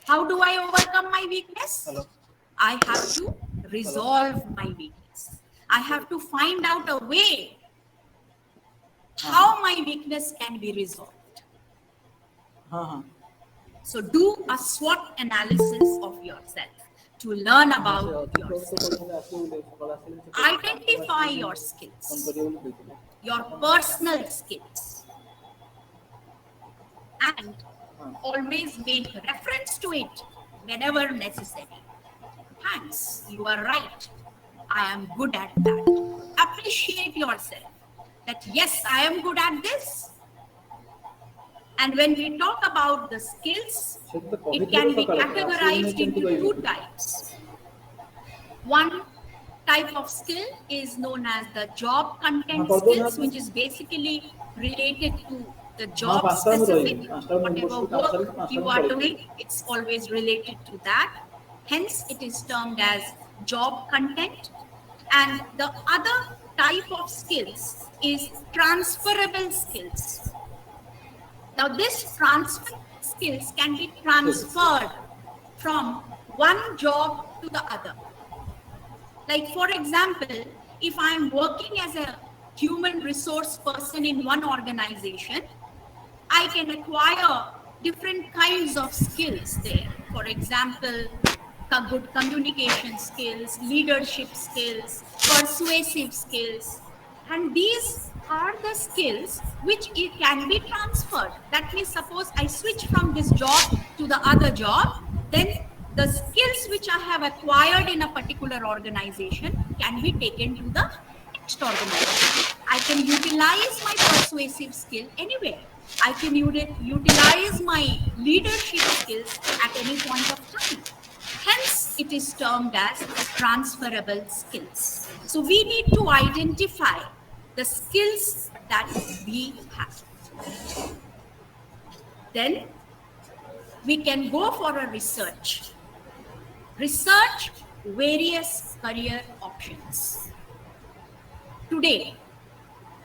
How do I overcome my weakness? Hello. I have to resolve my weakness. I have to find out a way how my weakness can be resolved. So do a SWOT analysis of yourself to learn about yourself. Identify your skills, your personal skills, and always make reference to it whenever necessary. Thanks, you are right. I am good at that. Appreciate yourself that yes, I am good at this. And when we talk about the skills, it can be categorized into two types. One type of skill is known as the job content skills, which is basically related to The job specific, whatever work you are doing, it's always related to that. Hence, it is termed as job content. And the other type of skills is transferable skills. Now, this transferable skills can be transferred from one job to the other. Like, for example, if I'm working as a human resource person in one organization, I can acquire different kinds of skills there. For example, good communication skills, leadership skills, persuasive skills. And these are the skills which it can be transferred. That means suppose I switch from this job to the other job, then the skills which I have acquired in a particular organization can be taken to the next organization. I can utilize my persuasive skill anywhere. I can utilize my leadership skills at any point of time. Hence, it is termed as transferable skills. So we need to identify the skills that we have. Then we can go for a research. Research various career options. Today,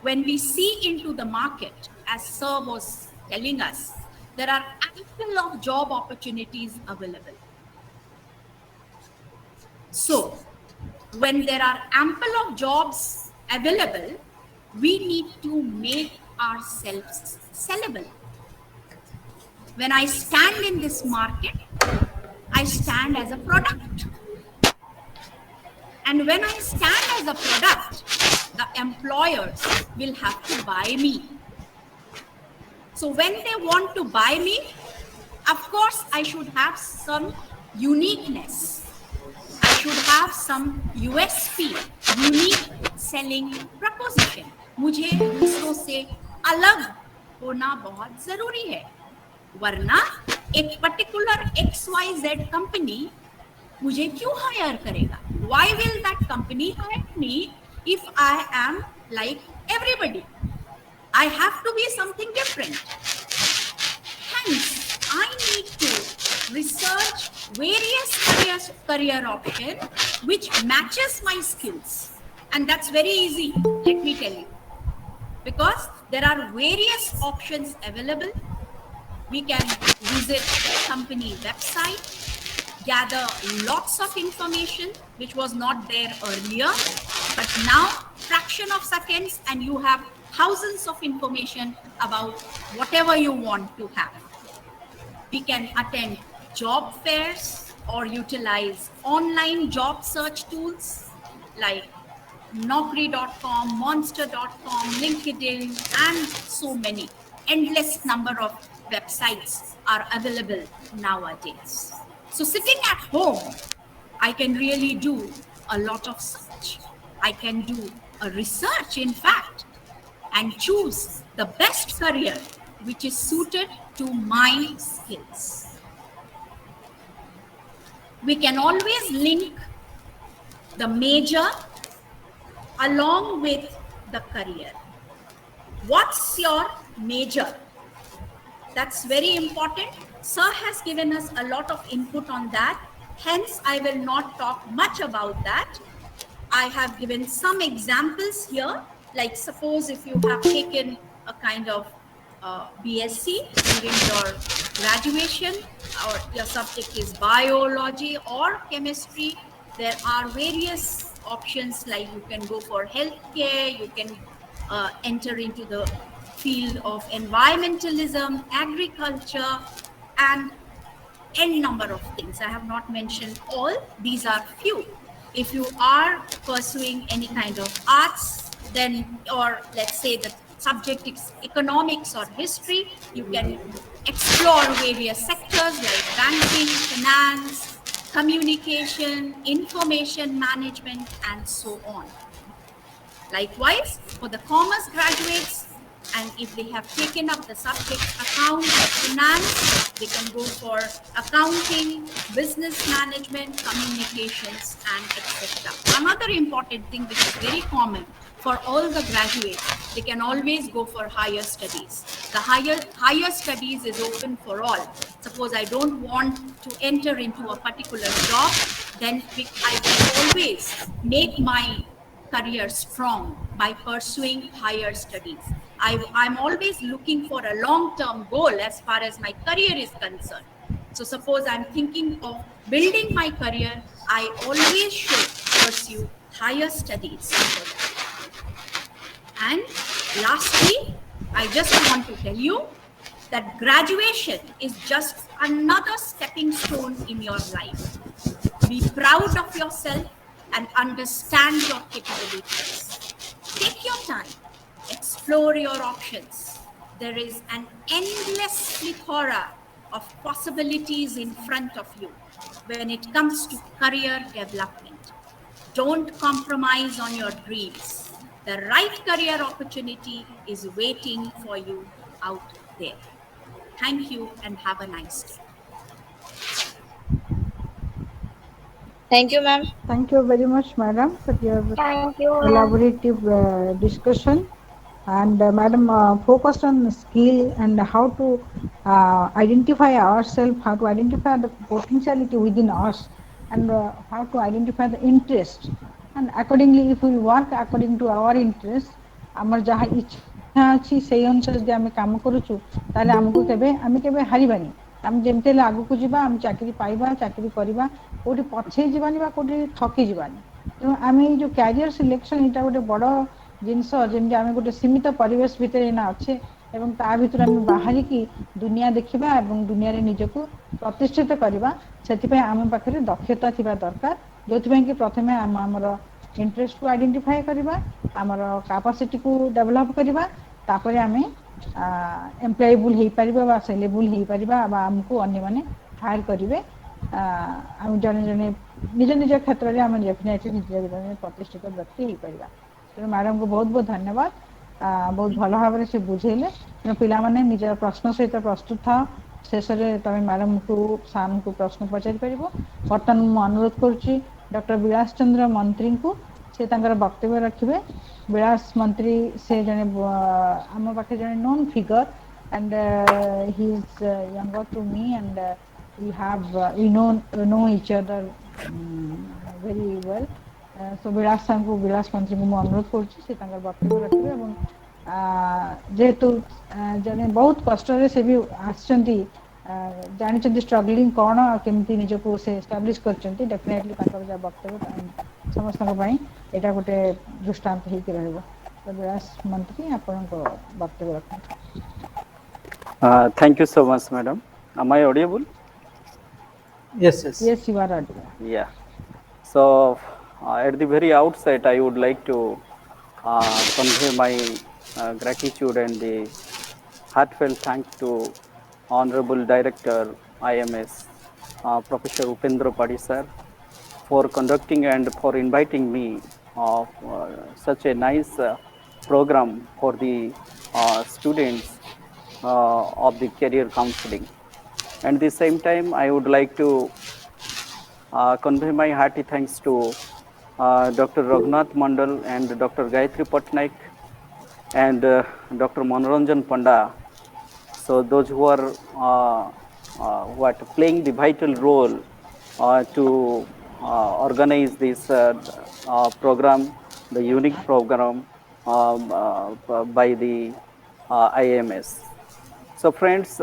when we see into the market, as Sir was telling us, there are ample of job opportunities available. So, when there are ample of jobs available, we need to make ourselves sellable. When I stand in this market, I stand as a product. And when I stand as a product, the employers will have to buy me. So when they want to buy me, of course, I should have some uniqueness. I should have some USP, unique selling proposition. मुझे दूसरों से अलग होना बहुत जरूरी है. वरना एक particular XYZ company मुझे क्यों hire करेगा? Why will that company hire me if I am like everybody? I have to be something different. Hence, I need to research various career options which matches my skills. And that's very easy, let me tell you. Because there are various options available. We can visit the company website, gather lots of information which was not there earlier, but now fraction of seconds and you have thousands of information about whatever you want to have. We can attend job fairs or utilize online job search tools like Naukri.com, Monster.com, LinkedIn, and so many. Endless number of websites are available nowadays. So sitting at home, I can really do a lot of search. I can do a research, in fact, and choose the best career which is suited to my skills. We can always link the major along with the career. What's your major? That's very important. Sir has given us a lot of input on that. Hence, I will not talk much about that. I have given some examples here. Like suppose if you have taken a kind of BSc during your graduation, or your subject is biology or chemistry, there are various options like you can go for healthcare, you can enter into the field of environmentalism, agriculture, and n number of things. I have not mentioned all, these are few. If you are pursuing any kind of arts, then, or let's say the subject is economics or history, you can explore various sectors like banking, finance, communication, information management, and so on. Likewise, for the commerce graduates, and if they have taken up the subject account or finance, they can go for accounting, business management, communications, and etc. Another important thing which is very common for all the graduates, they can always go for higher studies. The higher studies is open for all. Suppose I don't want to enter into a particular job, then I can always make my career strong by pursuing higher studies. I'm always looking for a long-term goal as far as my career is concerned. So suppose I'm thinking of building my career, I always should pursue higher studies for that. And lastly, I just want to tell you that graduation is just another stepping stone in your life. Be proud of yourself and understand your capabilities. Take your time, explore your options. There is an endless plethora of possibilities in front of you when it comes to career development. Don't compromise on your dreams. The right career opportunity is waiting for you out there. Thank you and have a nice day. Thank you, ma'am. Thank you very much, madam, for your Thank you, ma'am. elaborative discussion. And madam focused on skill and how to identify ourselves, how to identify the potentiality within us, and how to identify the interest. And accordingly, if we work according to our interest, ଆମର ଯାହା ଇଚ୍ଛା ଅଛି ସେଇ ଅନୁସାରେ ଯଦି ଆମେ କାମ କରୁଛୁ ତାହେଲେ ଆମେ କେବେ ହାରିବାନି। ଆମେ ଯେମିତି ହେଲେ ଆଗକୁ ଯିବା, ଆମେ ଚାକିରି ପାଇବା, ଚାକିରି କରିବା, କୋଉଠି ପଛେଇ ଯିବାନି ବା କୋଉଠି ଠକି ଯିବାନି। ତେଣୁ ଆମେ ଏଇ ଯୋଉ କ୍ୟାରିୟର ସିଲେକ୍ସନ ଏଇଟା ଗୋଟେ ବଡ଼ ଜିନିଷ, ଯେମିତି ଆମେ ଗୋଟେ ସୀମିତ ପରିବେଶ ଭିତରେ ଏଇନା ଅଛେ ଏବଂ ତା ଭିତରୁ ଆମେ ବାହାରିକି ଦୁନିଆ ଦେଖିବା ଏବଂ ଦୁନିଆରେ ନିଜକୁ ପ୍ରତିଷ୍ଠିତ କରିବା। ସେଥିପାଇଁ ଆମ ପାଖରେ ଦକ୍ଷତା ଥିବା ଦରକାର, ଯୋଉଥିପାଇଁ କି ପ୍ରଥମେ ଆମର ଇଣ୍ଟରେଷ୍ଟକୁ ଆଇଡେଣ୍ଟିଫାଏ କରିବା, ଆମର କାପାସିଟିକୁ ଡେଭଲପ୍ କରିବା, ତାପରେ ଆମେ ଏମ୍ପ୍ଲୟେବୁଲ୍ ହେଇପାରିବା ବା ସେଲେବୁଲ୍ ହେଇପାରିବା ବା ଆମକୁ ଅନ୍ୟମାନେ ହାୟାର କରିବେ। ଆମେ ଜଣେ ଜଣେ ନିଜ ନିଜ କ୍ଷେତ୍ରରେ ଆମେ ଡେଫିନେଟଲି ନିଜ ଜଣେ ପ୍ରତିଷ୍ଠିତ ବ୍ୟକ୍ତି ହେଇପାରିବା। ତେଣୁ ମ୍ୟାଡ଼ାମଙ୍କୁ ବହୁତ ବହୁତ ଧନ୍ୟବାଦ, ବହୁତ ଭଲ ଭାବରେ ସେ ବୁଝେଇଲେ। ତେଣୁ ପିଲାମାନେ ନିଜର ପ୍ରଶ୍ନ ସହିତ ପ୍ରସ୍ତୁତ ଥାଅ, ଶେଷରେ ତମେ ମ୍ୟାଡ଼ାମଙ୍କୁ ସାର୍ଙ୍କୁ ପ୍ରଶ୍ନ ପଚାରିପାରିବ। ବର୍ତ୍ତମାନ ମୁଁ ଅନୁରୋଧ କରୁଛି ଡକ୍ଟର ବିଳାସ ଚନ୍ଦ୍ର ମନ୍ତ୍ରୀଙ୍କୁ, ସେ ତାଙ୍କର ବକ୍ତବ୍ୟ ରଖିବେ। ବିଳାସ ମନ୍ତ୍ରୀ ସେ ଜଣେ ଆମ ପାଖରେ ଜଣେ known figure, and he is younger to me, and we know each other very well. So ବିଳାସ ସାର୍ଙ୍କୁ, ବିଳାସ ମନ୍ତ୍ରୀଙ୍କୁ ମୁଁ ଅନୁରୋଧ କରୁଛି ସେ ତାଙ୍କର ବକ୍ତବ୍ୟ ରଖିବେ। ଏବଂ ଯେହେତୁ ଜଣେ ବହୁତ କଷ୍ଟରେ ସେ ବି ଆସିଛନ୍ତି, ଜାଣିଛନ୍ତି ଷ୍ଟ୍ରଗଲିଂ କ'ଣ ଆଉ କେମିତି ନିଜକୁ ସେ ଏଷ୍ଟାବ୍ଲିଶ କରିଛନ୍ତି, ଡେଫିନେଟଲି ତାଙ୍କର ଯାହା ବକ୍ତବ୍ୟ ସମସ୍ତଙ୍କ ପାଇଁ ଏଇଟା ଗୋଟେ ଦୃଷ୍ଟାନ୍ତ ହେଇକି ରହିବ। ତ ବିଳାସ ମନ୍ତ୍ରୀ ଆପଣଙ୍କ ବକ୍ତବ୍ୟ ରଖନ୍ତୁ। Thank you so much, madam. Am I audible? Yes, yes. Yes, you are audible. Yeah. So, at the very outset, I would like to convey my gratitude and the heartfelt thanks to Honorable Director IMS, Professor Upendra Padi sir, for conducting and for inviting me of such a nice program for the students of the career counseling. And at the same time, I would like to convey my hearty thanks to Dr. Raghunath Mandal and Dr. Gayatri Patnaik and Dr. Manoranjan Panda. So those who are playing the vital role to organize this program, the unique program by the IMS. So friends,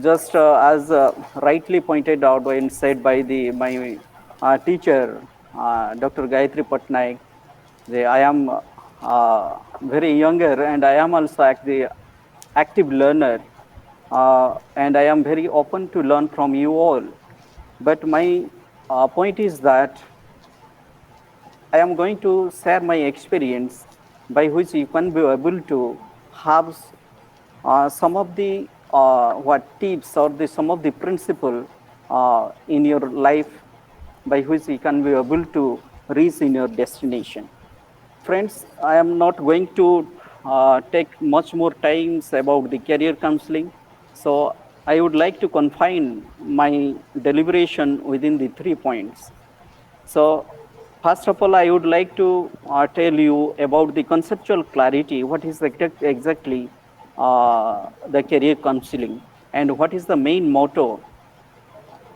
just as rightly pointed out and said by my teacher, Dr. Gayatri Patnaik, I am very younger and I am also the active learner, and I am very open to learn from you all. But my point is that I am going to share my experience by which you can be able to have some of the tips or some of the principle in your life by which you can be able to reach in your destination. Friends, I am not going to take much more times about the career counseling. So I would like to confine my deliberation within the 3 points. So first of all, I would like to tell you about the conceptual clarity. What is exactly the career counseling, and what is the main motto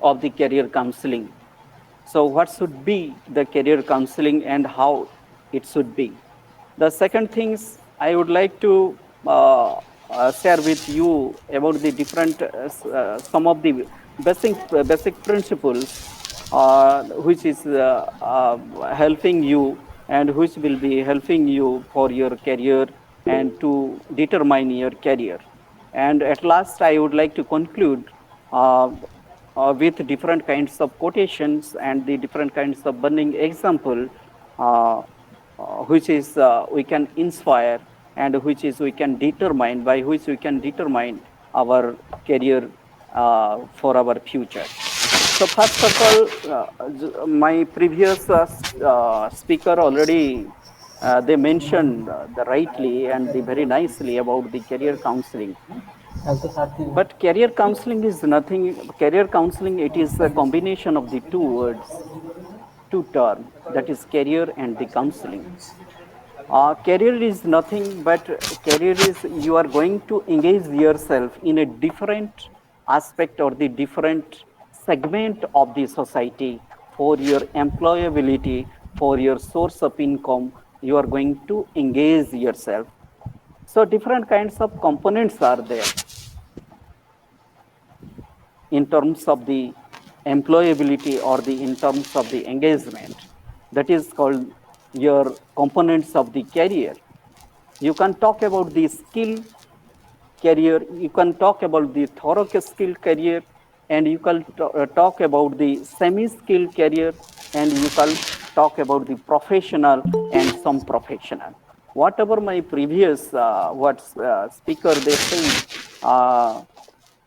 of the career counseling? So, what should be the career counseling and how it should be? The second things I would like to share with you about the different some of the basic principles which is helping you and which will be helping you for your career and to determine your career. And at last, I would like to conclude uh, with different kinds of quotations and the different kinds of burning example, which is we can inspire and which is we can determine, by which we can determine our career for our future. So first of all, my previous speaker already they mentioned the rightly and the very nicely about the career counseling. But career counseling is nothing. Career counseling, it is a combination of the two words, two terms, that is career and the counseling. Career is nothing but career is you are going to engage yourself in a different aspect or the different segment of the society for your employability, for your source of income. You are going to engage yourself. So different kinds of components are there in terms of the employability or the in terms of the engagement. That is called your components of the career. You can talk about the skill career, you can talk about the thorough skill career, and you can talk about the semi-skill career, and you can talk about the professional and some professional. Whatever my previous speaker they said,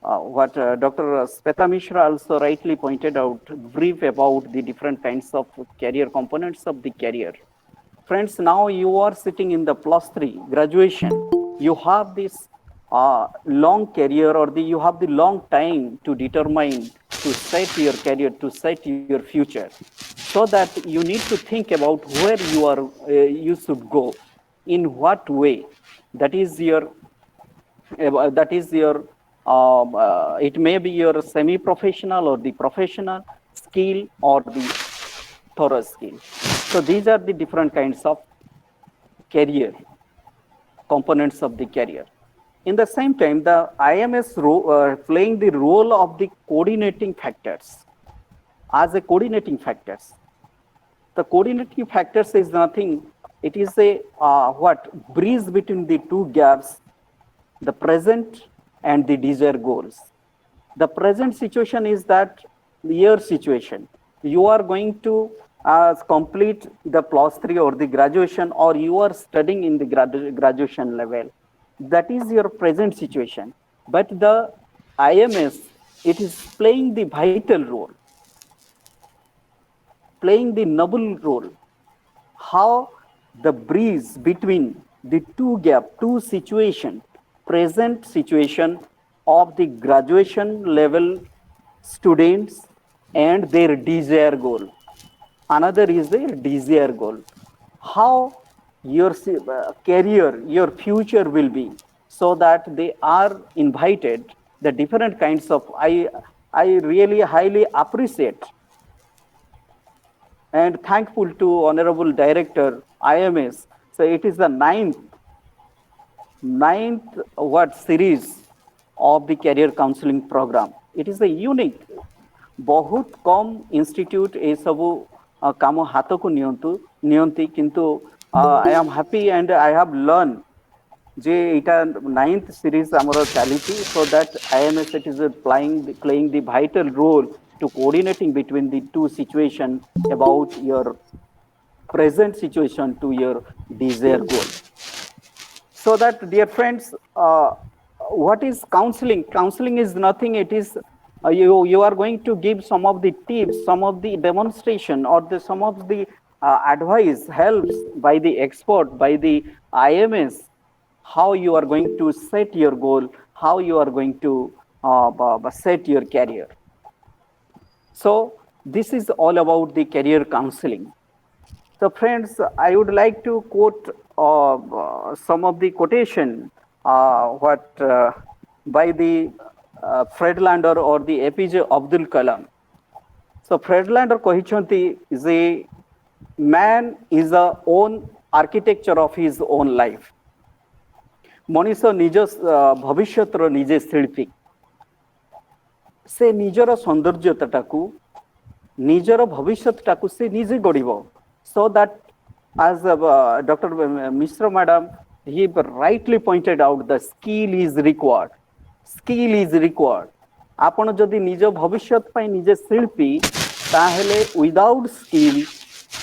what Dr. Speta Mishra also rightly pointed out, brief about the different kinds of career components of the career. Friends, now you are sitting in the +3 graduation. You have this long career or you have the long time to determine, to set your career, to set your future. So that you need to think about where you should go, in what way. That is your it may be your semi-professional or the professional skill or the thorough skill. So these are the different kinds of career, components of the career. In the same time, the IMS playing the role of the coordinating factors. As a coordinating factors, the coordinating factors is nothing. It is a bridge between the two gaps, the present and the desired goals. The present situation is that your situation. You are going to complete the +3 or the graduation, or you are studying in the graduation level. That is your present situation. But the IMS, it is playing the vital role, playing the noble role. How the bridge between the two situation, present situation of the graduation level students and their desired goal. Another is their desired goal. How your career, your future will be, so that they are invited the different kinds of, I really highly appreciate and thankful to Honorable Director IMS. So it is the ninth series of the career counseling program. It is a unique. बहुत कम institute ए सबु काम हाथ को नियंती किंतु I am happy and I have learn जे इटा 9th series हमरो चलीची so that IMS it is playing the vital role to coordinating between the two situation about your present situation to your desired goal. So that, dear friends, what is counseling? Counseling is nothing. It is you are going to give some of the tips, some of the demonstration, or some of the advice, helps by the expert, by the IMS, how you are going to set your goal, how you are going to set your career. So this is all about the career counseling. So friends, I would like to quote some of the quotation by the Friedlander or the APJ Abdul Kalam. So Friedlander कहते जे man is a own architecture of his own life. Manish निज भविष्यतर निजे शिल्पी से निजर सौंदर्यताटाकू निजर भविष्यताकू से निजे गढ़ so that as Dr. Mishra madam he rightly pointed out the skill is required आपण जदि निज भविष्यत पई निजे शिल्पी ताहेले without skill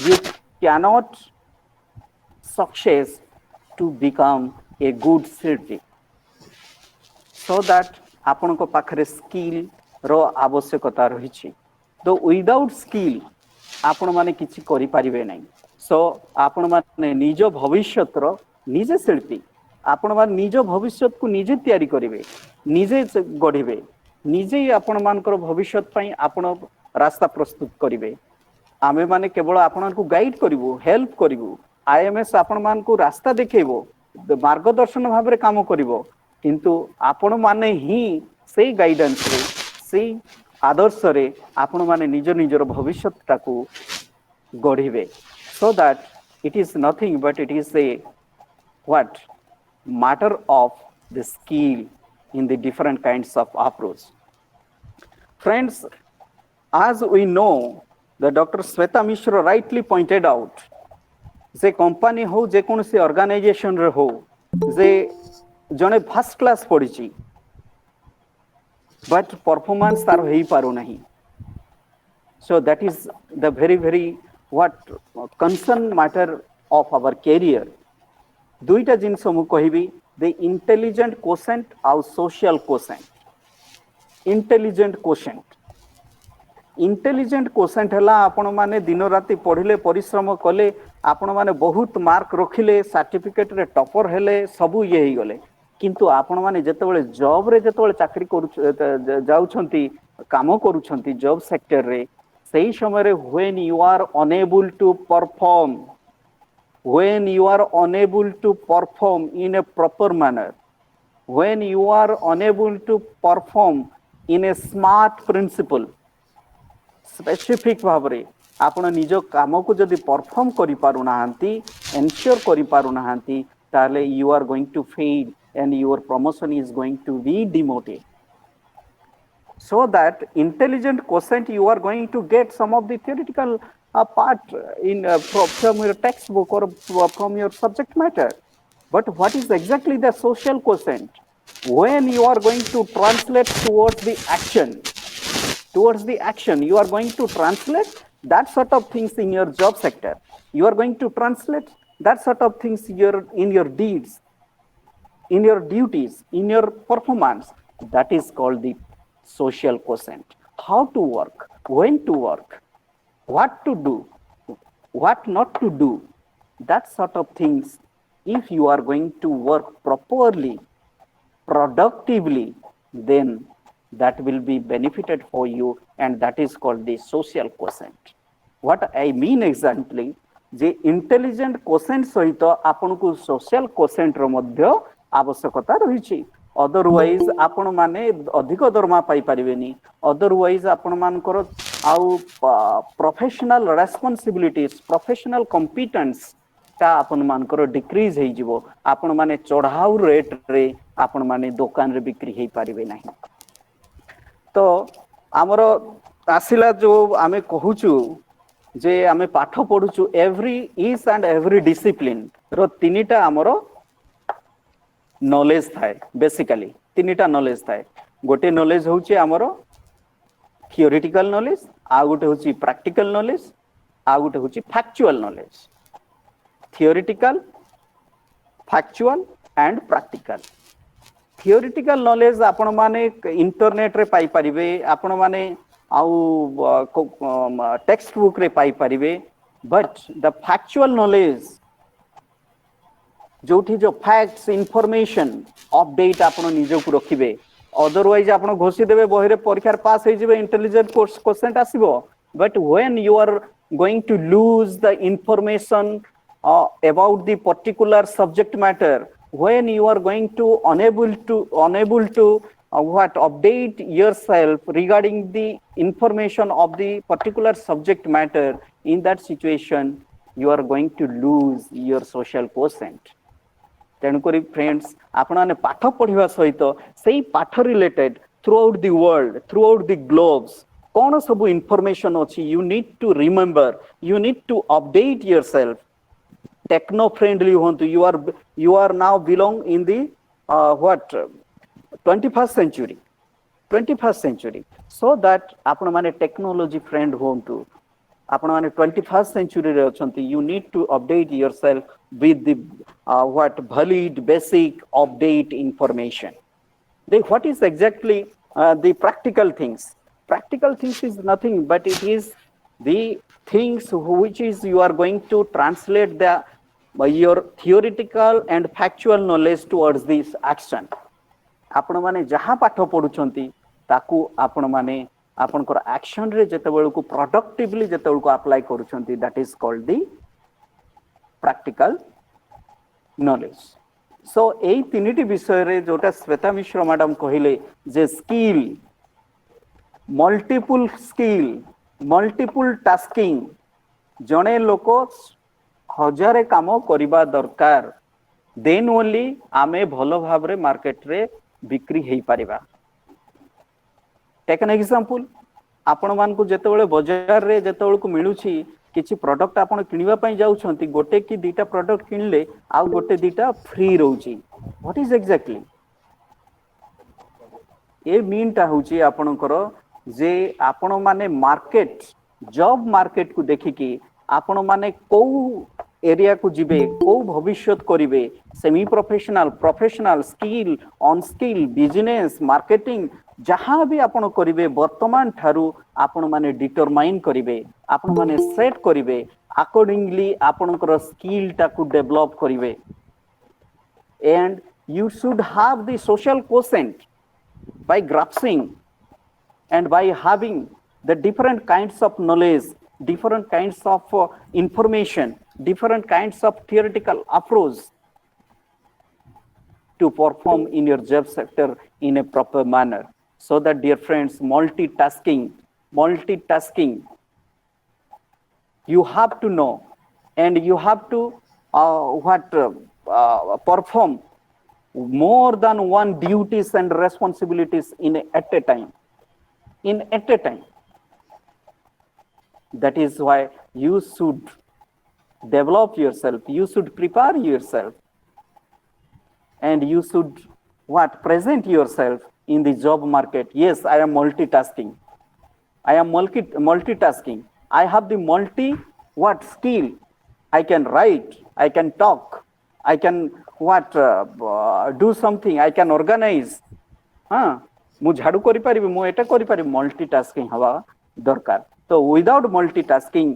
you cannot success to become a good Shilpi so that आपण को पाखरे स्किल रो आवश्यकता रही तो विदाउट स्किल आपण माने किछि करि परिबे नै सो आपण माने निज भविष्यत रो निजे शिल्पी आपण माने निज भविष्यत को निजे तयारी करिवे निजे गढिबे निजे आपण मानकर भविष्यत पई आपण रास्ता प्रस्तुत करिवे आमे माने केवल आपण को गाइड करिवो हेल्प करिवो IMS आपण मान को रास्ता देखेबो मार्गदर्शन भाव में काम करिवो किंतु आपण माने ही से गाइडेंस रे से आदर्श रे आपण माने निज निजर भविष्यत टाकू गढ़िबे so that it is nothing but it is a what matter of the skill in the different kinds of approach. Friends, as we know the Dr. Sweta Mishra rightly pointed out जे company हो जे कौन से organization रे हो जे जने first class पढ़ी बट परफॉर्मेंस तार हेई पारो नहीं so that is the very what concern matter of our career दुईटा जिनस मु कहबी द इंटेलिजेंट कोसेंट आउ सोशल कोसेंट इंटेलिजेंट कोसेंट हला आपण माने दिन राति पढ़िले परिश्रम कले आपण माने बहुत मार्क रखिले सर्टिफिकेट रे टॉपर हेले सबु ये ही गले किंतु आपण माने जेतेबेले जॉब रे जेतेबेले चाकरी करू जाउछंती काम करूछंती जॉब सेक्टर रे सही समय रे when you are unable to perform in a proper manner when you are unable to perform in a smart principle specific भाव रे आपण निज काम को जदि परफॉर्म करि पारु नाहंती एन्श्योर करि पारु नाहंती ताले you are going to fail and your promotion is going to be demoted so that intelligent quotient you are going to get some of the theoretical part in from your textbook or from your subject matter but what is exactly the social quotient when you are going to translate towards the action you are going to translate that sort of things in your job sector you are going to translate that sort of things in your deeds in your duties in your performance that is called the social quotient how to work when to work what to do what not to do that sort of things if you are going to work properly productively then that will be benefited for you and that is called the social quotient what I mean exactly J intelligent quotient सहित आपन को social quotient रो मध्य आवश्यकता रही otherwise आपण माने अधिक दरमा पाई परिबेनी otherwise आपण मानकर आउ प्रोफेशनल रेस्पोंसिबिलिटीज प्रोफेशनल कॉम्पिटेंस ता आपण मानकर डिक्रीज हे जिवो आपण माने चढ़ाऊ रेट रे आपण माने दुकान रे बिक्री हे परिबे नाही तो हमर आसिला जो आमे कहूचु जे आमे पाठ पढुचु every is and every discipline रो तीनिटा हमर नॉलेज थाए बेसिकली तीनिटा नॉलेज थाए गोटे नॉलेज होची हमर थियोरेटिकल नॉलेज आ गोटे होची प्रैक्टिकल नॉलेज आ गोटे होची factual knowledge theoretical factual and practical theoretical knowledge आपण माने इंटरनेट रे पाई परिबे आपण माने आउ टेक्स्ट बुक रे पाई परिबे बट द फैक्चुअल नॉलेज जोठी जो फैक्ट्स इंफॉर्मेशन अपडेट आपण निजो को रखिबे अदरवाइज आपण घोषि देबे बहिरे परीक्षा पास हे जिवे इंटेलिजेंट क्वोशेंट आसीबो but when you are going to lose the information about the particular subject matter, when you are going to unable to update yourself regarding the information of the particular subject matter, in that situation you are going to lose your social quotient. ତେଣୁକରି friends ଆପଣମାନେ ପାଠ ପଢ଼ିବା ସହିତ ସେଇ ପାଠ related throughout the world, throughout the globes କ'ଣ ସବୁ information ଅଛି, you need to remember, you need to update yourself, techno friendly ହୁଅନ୍ତୁ. You are now belong in the 21st century, so that ଆପଣମାନେ technology friend ହୁଅନ୍ତୁ. ଆପଣମାନେ 21st century ରେ ଅଛନ୍ତି. You need to update yourself with the valid basic update information. What is exactly the practical things? Practical things is nothing but it is the things which is you are going to translate your theoretical and factual knowledge towards this action. ଆପଣମାନେ ଯାହା ପାଠ ପଢୁଛନ୍ତି ତାକୁ ଆପଣମାନେ ଆପଣଙ୍କର action ରେ ଯେତେବେଳକୁ ପ୍ରଡକ୍ଟିଭଲି ଯେତେବେଳକୁ apply କରୁଛନ୍ତି, that is called the practical knowledge. So ଏଇ ତିନିଟି ବିଷୟରେ ଯୋଉଟା ଶ୍ଵେତା ମିଶ୍ର ମ୍ୟାଡାମ କହିଲେ ଯେ ସ୍କିଲ୍, ମଲ୍ଟିପୁଲ ଟାସ୍କିଂ, ଜଣେ ଲୋକ ହଜାରେ କାମ କରିବା ଦରକାର, ଦେନ୍ ଓନ୍ଲି ଆମେ ଭଲ ଭାବରେ ମାର୍କେଟରେ ବିକ୍ରି ହେଇପାରିବା. Take an example, आपण मानकु जेतेबेले बाजार रे जेतेबेलकु मिलुछि किछि प्रोडक्ट आपण किनिबा पई जाउछंती, गोटे कि दुईटा प्रोडक्ट किनले आ गोटे दुईटा फ्री रहउछि. व्हाट इज एक्जेक्टली ए मीनटा होछि आपणकर जे आपण माने मार्केट, जॉब मार्केट को देखिकी आपण माने को एरिया को जिबे, को भविष्यत करिवे, semi professional, professional, skill, on skill, business, marketing, जहाँ भी आपण करिवे वर्तमान ठारू आपण माने डिटरमाइन करिवे, आपण माने सेट करिवे, अकॉर्डिंगली आपणकर स्किल टाकू डेवलप करिवे. And you should have the social quotient by grasping and by having the different kinds of knowledge, different kinds of information, different kinds of theoretical approach to perform in your job sector in a proper manner. So that, dear friends, multitasking, you have to know and you have to perform more than one duties and responsibilities at a time. That is why you should develop yourself, you should prepare yourself, and you should present yourself in the job market. Yes, I am multitasking. I have the skill. I can write, I can talk, I can do something, I can organize. मु झाड़ू करि परिबे, मु एटा करि परिबे, multitasking हवा दरकार. तो विदाउट मल्टीटास्किंग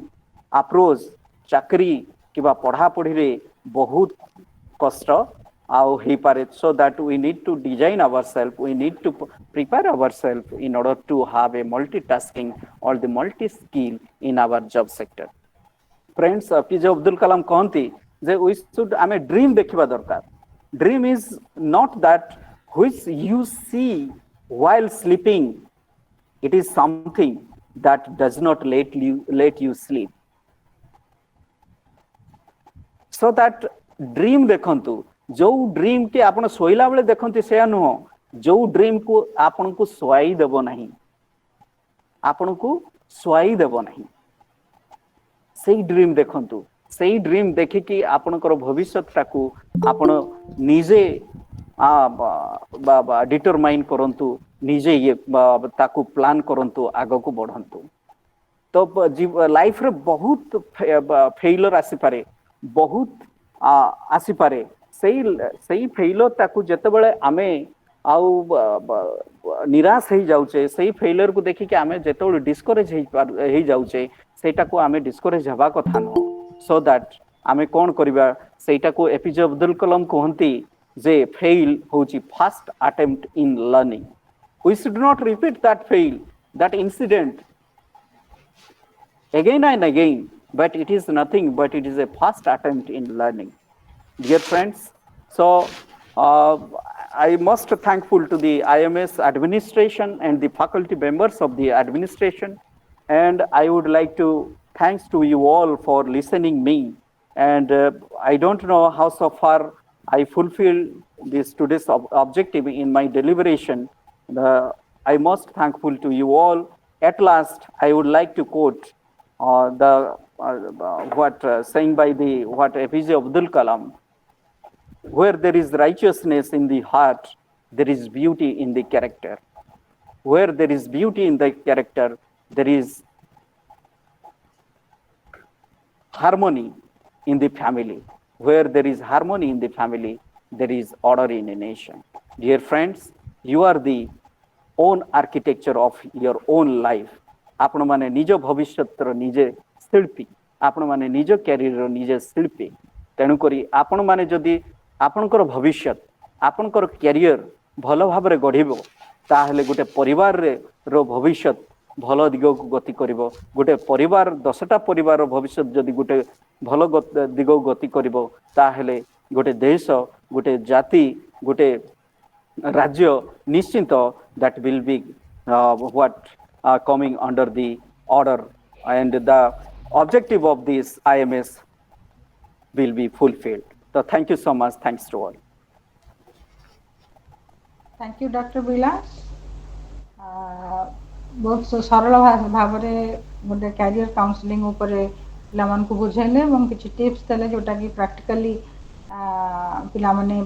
अप्रोच चाकरी किबा पढ़ा पढ़ी रे बहुत कष्ट आउ हे पारे. So that we need to design ourselves, we need to prepare ourselves in order to have a multitasking or the multi skill in our job sector. Friends, PJ Abdul Kalam कहती जे वी शुड आमे ड्रीम देखिबा दरकार. Dream is not that which you see while sleeping, it is something that does not let you sleep. So that dream देखंतु, जो dream के आपण सोइला बेले देखंतु से नुह, जो ड्रीम को आपण को सोई देबो नहीं, आपण को सोई देबो नहीं, सेही ड्रीम देखंतु. सेही ड्रीम देखि कि आपणकर भविष्यत टाकू आपण निजे डिटरमाइन करंतु, निजे ये ताकू प्लान करंतु, आगो को बढ़ंतु. तो लाइफ रे बहुत फेलियर आसी पारे, बहुत आसी पारे. सही फेलियर ताकू जेतेबेले आमे आउ निराश हे जाउचे, सही फेलियर को देखि कि आमे जेतेबेले डिस्करेज हे जाउचे, सेटा को आमे डिस्करेज हवा कथा न. सो दैट आमे कोन करिबा, सेटा को एपीजे अब्दुल कलाम कहंती जे फेल होची first attempt in learning. We should not repeat that fail, that incident. again and again, but it is nothing but it is a first attempt in learning. Dear friends, so I must thankful to the IMS administration and the faculty members of the administration, and I would like to thanks to you all for listening me. And I don't know how so far I fulfill this today's objective in my deliberation. I most thankful to you all. At last, I would like to quote saying by the what APJ Abdul Kalam. Where there is righteousness in the heart, there is beauty in the character. Where there is beauty in the character, there is harmony in the family. Where there is harmony in the family, there is order in a nation. Dear friends, you are the own architecture of your own life. आपण माने निज भविष्यतर निजे शिल्पी, आपण माने निज career निजे शिल्पी. तेणु करी आपण माने जदि आपणकर भविष्य आपणकर कैरियर भल भाव में गढ़ ताहले गोटे परिवार रो भविष्य भल दिग को गति करिवो. गोटे परिवार 10टा परिवार भविष्य जदि गोटे भल दिग गति करिवो ताहले गोटे देश गोटे जाति गोटे राज्य निश्चित that will be what coming under the order, and the objective of this IMS will be fulfilled. So thank you so much. Thanks to all. Thank you, Dr. Vilas. बहुत सरल भाव में गोटे कैरियर काउंसलिंग उपर पिलामान को बुझेले और किसी tips देले जोटा कि प्रैक्टिकली पिला माने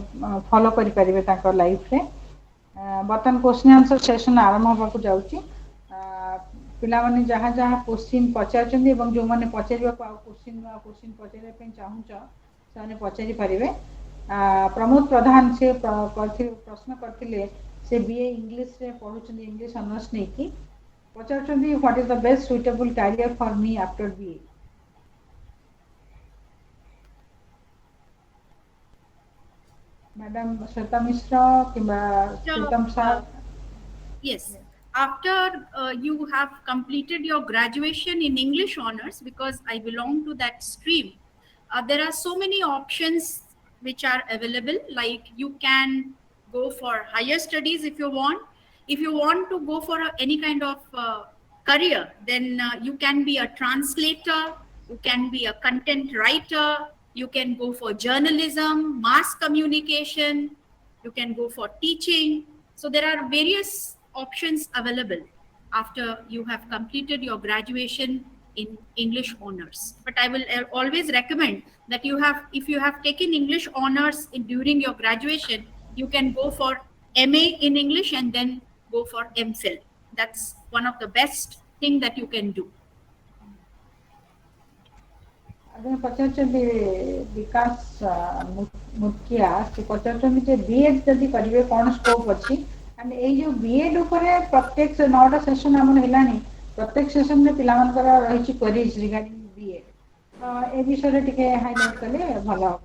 फॉलो करि परिबे ताकर लाइफ रे. बर्तमान क्वेश्चन आंसर सेशन आरंभ होबा को जाउची. पिला माने जहाँ जहाँ क्वेश्चन पचारचंदी एवं जो माने पचारिबा को क्वेश्चन पचारे पे चाहूच से पचारि परिबे. प्रमोद प्रधान से प्रश्न करथिले से बीए इंग्लिश रे पढुचंदी इंग्लिश ऑनर्स नै कि पचारचंदी what is the best suitable career for me after BA. Madam Shweta Mishra, Pritam sir. Yes. After you have completed your graduation in English honors, because I belong to that stream, there are so many options which are available. Like you can go for higher studies if you want. If you want to go for any kind of career, then you can be a translator, you can be a content writer, you can go for journalism, mass communication, you can go for teaching. So there are various options available after you have completed your graduation in English honors. But I will always recommend that if you have taken English honors during your graduation, you can go for MA in English and then go for MPhil. That's one of the best thing that you can do. अगर पचारचंदी विकास मुखिया से पचारचंदी जे BEd जदी करिवे कोन scope अछि and ए जो BEd ऊपर प्रत्येक 9टा session हमन हेलानी प्रत्येक सेशन में पिला मानकर रहिछि क्वेरीज रिगार्डिंग बीएड. तो ए विषय रे टिके हाइलाइट करले भलो हो.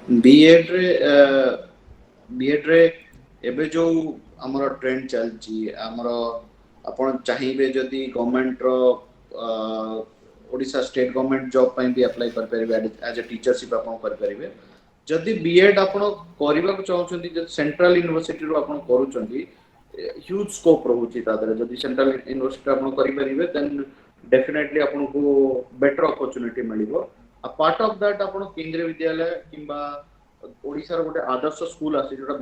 बीएड रे एबे जो हमर ट्रेंड चलछि हमर आपण चाहिबे जदी गवर्नमेंट रो ओडिशा स्टेट गवर्नमेंट जॉब ପାଇଁ भी अप्लाई कर परिबे एज अ टीचरशिप आपण कर परिबे. जदी बीएड आपण करिबा को चाहउछंती जे सेंट्रल यूनिवर्सिटी रो आपण करूछंती ह्यूज स्कोप रहउची तादरे. जदी सेंट्रल यूनिवर्सिटी आपण करि परिबे देन डेफिनेटली आपण को बेटर अपॉर्चुनिटी मिलिबो. अ पार्ट ऑफ दैट आपण केंद्रीय विद्यालय किंबा ओडिशा रो गोटे आदर्श स्कूल आसी जोटा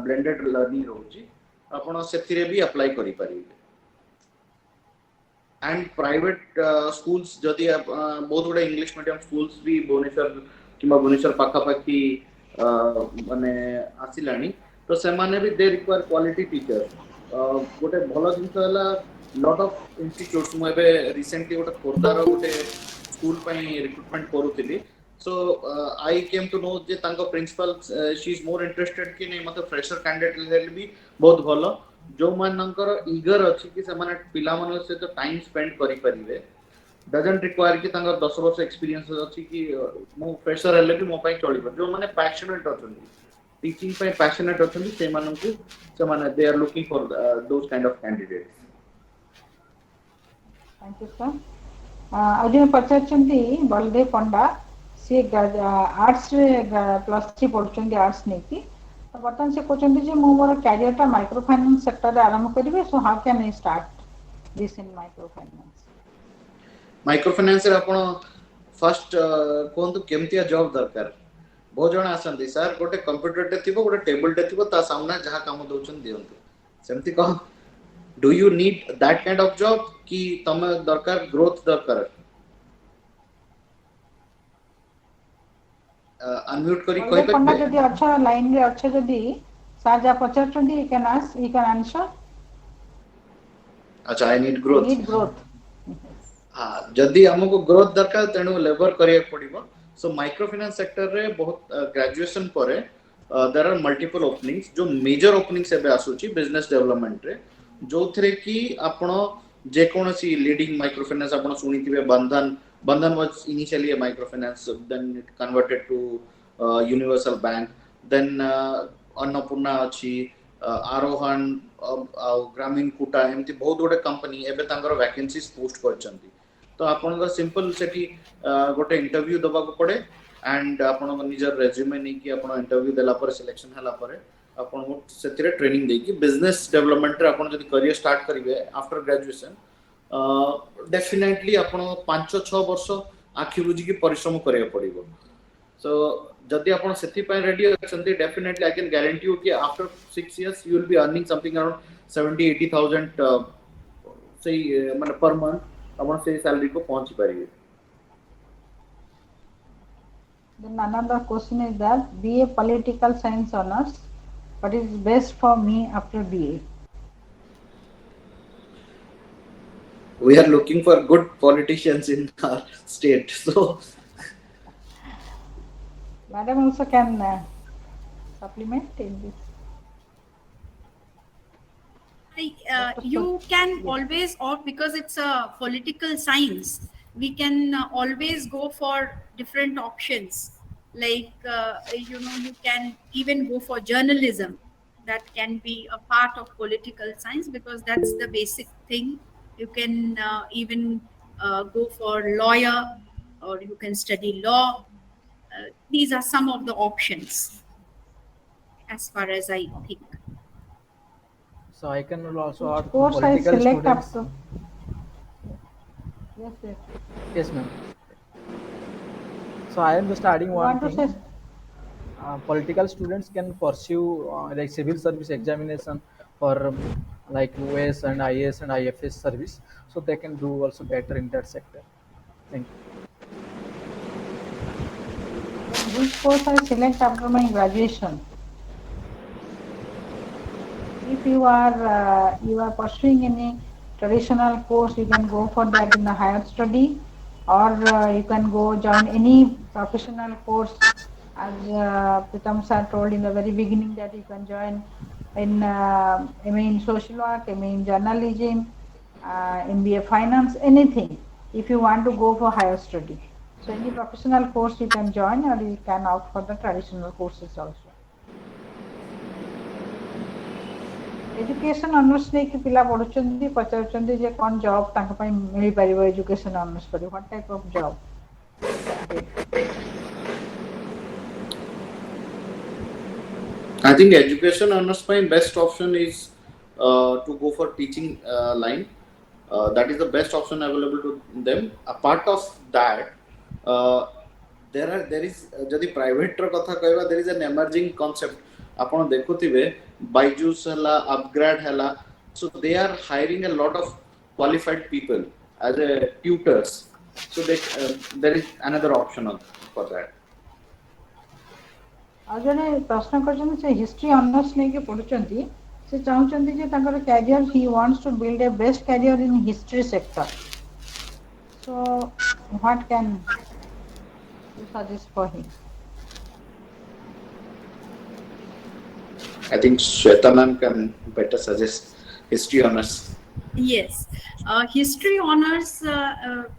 ब्लेंडेड लर्निंग रहउची आपण सेथिरे भी अप्लाई करि परिबे. एंड प्राइवेट स्कूल्स जदि बहुत गुडे इंग्लिश मीडियम स्कूल्स भी भुवनेश्वर किंबा भुवनेश्वर पाखापाखि माने आसिलानी तो से माने भी दे रिक्वायर क्वालिटी टीचर. गोटे भलो जिंस हला लॉट ऑफ इंस्टीट्यूट्स मु एबे रिसेंटली गोटे खोरदार गोटे स्कूल पई रिक्रूटमेंट करूथिली. So I came to know जे तांको principal she is more interested कि नै मतलब फ्रेशर कैंडिडेट लेवल भी बहुत भलो जो मानकर ईगर अछि कि से माने पिला मन से तो टाइम स्पेंड करि परिबे. डजंट रिक्वायर कि तांकर 10 वर्ष एक्सपीरियंस अछि कि मो फ्रेशर हले कि मो पई चलिबो. जो माने पैशनेट अछंती टीचिंग पई पैशनेट अछंती से माननकु से माने they are looking for those kind of candidates. Thank you, sir. ଆଉ ଜଣେ ପଚାରୁଛନ୍ତି ବଳଦେବ ପଣ୍ଡା, ସିଏ ଆର୍ଟ୍ସରେ +3 ପଢୁଛନ୍ତି ଆର୍ଟ୍ସ ନେଇକି। ତ ବର୍ତ୍ତମାନ ସେ କହୁଛନ୍ତି ଯେ ମୁଁ ମୋର କ୍ୟାରିୟରଟା ମାଇକ୍ରୋ ଫାଇନାନ୍ସ ସେକ୍ଟରରେ ଆରମ୍ଭ କରିବି, so how can I start this in microfinance? ମାଇକ୍ରୋ ଫାଇନାନ୍ସରେ ଆପଣ ଫାଷ୍ଟ କୁହନ୍ତୁ କେମିତିଆ ଜବ୍ ଦରକାର। ବହୁତ ଜଣ ଆସନ୍ତି ସାର୍ ଗୋଟେ କମ୍ପ୍ୟୁଟରଟେ ଥିବ, ଗୋଟେ ଟେବୁଲଟେ ଥିବ, ତା ସାମ୍ନା ଯାହା କାମ ଦଉଛନ୍ତି ଦିଅନ୍ତୁ। ସେମିତି କହ, do you need that kind of job କି ତମେ ଦରକାର ଗ୍ରୋଥ ଦରକାର? ଅନମ୍ୟୁଟ୍ କରି ବଳଦେବ ପଣ୍ଡା କହିପାରିବେ? ଯଦି ଅଛ ଲାଇନରେ ଅଛ, ଯଦି ସାର୍ ଯାହା ପଚାରୁଛନ୍ତି ୟୁ କ୍ୟାନ୍ ଆନ୍ସର। ଆଚ୍ଛା, I need growth. Need growth. ଯଦି ଆମକୁ ଗ୍ରୋଥ ଦରକାର ତେଣୁ ଲେବର କରିବାକୁ ପଡିବ। ସୋ ମାଇକ୍ରୋ ଫାଇନାନ୍ସ ସେକ୍ଟରରେ ବହୁତ ଗ୍ରାଜୁଏସନ ପରେ देयर आर मल्टीपल ओपनिंग्स। जो मेजर ओपनिंग्स एबे आसुची बिजनेस डेवलपमेंट रे, जोथरे कि आपण जे कोनसी लीडिंग माइक्रो फाइनेंस आपण सुनिथिबे, Bandhan was initially a micro finance, then it converted to universal bank, then Annapurna अछि, आरोहण, ग्रामीण कुटा, एमती बहुत गोटे कंपनी एबे तांगर वैकेंसीज पोस्ट करचंती। तो आपण सिंपल सेठी गोटे इंटरव्यू दबा को पड़े एंड आपण निजर रेज्यूमे नहीं कि आपण इंटरव्यू देला पर सिलेक्शन हला पर आपण सेतिरे ट्रेनिंग दे कि बिजनेस डेवलपमेंट रे आपण जदी करियर स्टार्ट करिवे आफ्टर ग्रेजुएशन, डेफिनेटली आपण 5-6 वर्ष आखि बुझी कि परिश्रम करिया पड़िबो। सो जदी आपण सेति पय रेडी अछंती, definitely I can guarantee you कि after 6 years you will be earning something around 70-80,000 से माने पर मंथ आपण से सैलरी को पहुंच पारिबे। Then another question is that BA Political Science Honours, what is best for me after BA? We are looking for good politicians in our state, so Madam also can supplement in this. You can always opt, because it's a political science, we can always go for different options, like you can even go for journalism. That can be a part of political science, because that's the basic thing. You can even go for lawyer, or you can study law. These are some of the options, as far as I think. So I can also Which add course I political select students. after? Yes, yes. Yes, ma'am. So I am just adding You one want to thing. say? Political students can pursue like civil service examination for like OS and IS and IFS service, so they can do also better in that sector. Thank you. Then which course I select after my graduation? If you are pursuing any traditional course, you can go for that in the higher study, or you can go join any professional course, as Pritam sir told in the very beginning, that you can join in MA in social work, MA in journalism, MBA finance, anything, if you want to go for higher study. So any professional course you can join, or you can opt for the traditional courses also. Education honours नहीं कि पिला पढ़ुचंदी पचारुचंदी जे कोन job तांका पई मिली परिबो education honours पर, what type of job? I think education honors my best option is to go for teaching line. That is the best option available to them. A part of that, there is जदि private रो कथा कहबा, there is an emerging concept. आपण देखुथिबे बायजूस हला, upgrade हला, so they are hiring a lot of qualified people as a tutors. So there is another option for that. आ जने प्रश्न करछन से history honours नहीं कि पढ़ुचंदी, से चाहुचंदी जे तांकर career, he wants to build a best career in history sector. So what can you suggest for him? I think Shweta ma'am can better suggest history honors. Yes, history honors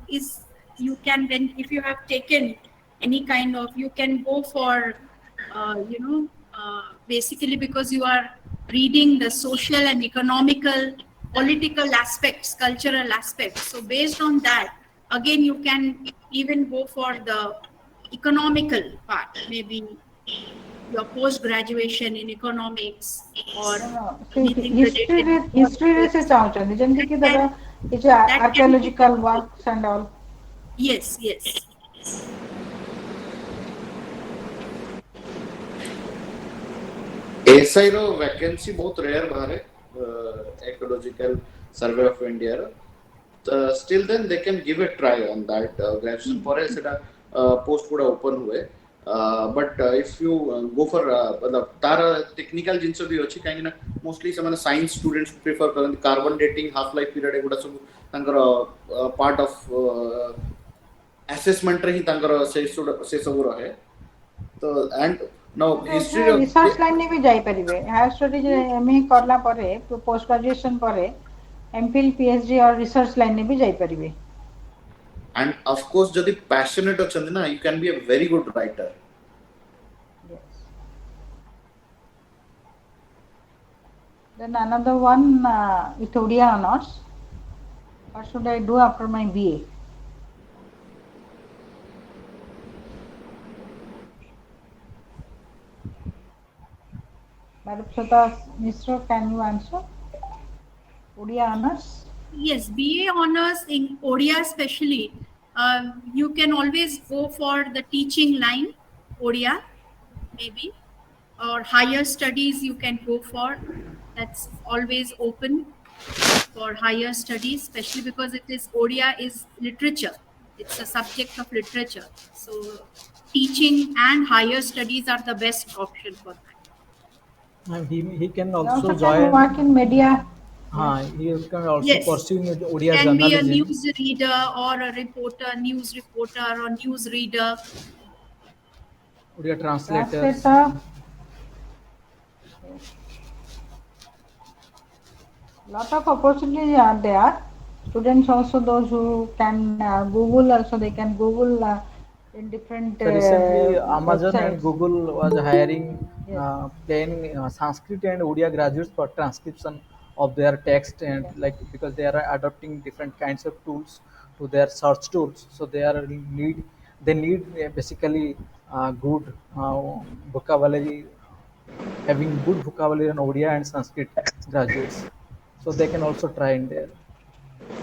is, you can, when if you have taken any kind of, you can go for basically because you are reading the social and economical political aspects, cultural aspects. So based on that, again, you can even go for the economical part, maybe your post graduation in economics or anything related to history se politics. ଚାହୁଁଛନ୍ତି ଯେମିତି କି That ଧର can, ଏ ଯୋଉ that can be archaeological helpful. works and all. Yes, yes. SI रो vacancy बहुत rare बाहर है ecological survey of India row still then they can give a try on that graduation ପରେ ସେଟା post ଗୁଡା open हुए but if you go for मतलब तार technical जिनस भी अछि काहे ना mostly ସେମାନେ science students prefer करନ୍ତି carbon dating half life period एगुडा सब तांकर part of assessment रे ही तांकर से सब रहे तो and now history ରିସର୍ଚ୍ଚ ଲାଇନରେ ବି ଯାଇପାରିବେ ହାୟର ଷ୍ଟଡିଜ ଏମଏ କଲା ପରେ ପୋଷ୍ଟ ଗ୍ରାଜୁଏସନ ପରେ ଏମଫିଲ୍ ପିଏଚଡି और ରିସର୍ଚ୍ଚ ଲାଇନରେ ବି ଯାଇପାରିବେ and of course jodi passionate achandi na you can be a very good writer. Yes. Then another one with Odia honors. What should I do after my BA? Marupshata Mishra, can you answer? Odia honors? Yes, BA honors in Odia especially. You can always go for the teaching line, Odia, maybe, or higher studies you can go for. That's always open for higher studies, especially because it is Odia is literature. It's a subject of literature. So teaching and higher studies are the best option for that. And he can He also also join. can work in media. He can also Yes, pursue Odia can be a journalism. news reader or a reporter, news reporter or news reader. Odia translators. Translator. Yes. Lot of opportunities are there. Students also, those who can Google, also they can Google in different So recently, Amazon websites. and Google was hiring Yes. 10 Sanskrit and Odia graduates for transcription of their text and Yes. like because they are adopting different kinds of tools to their search tools. So they need basically good vocabulary, having good vocabulary in Odia and Sanskrit graduates. So they can also try in there.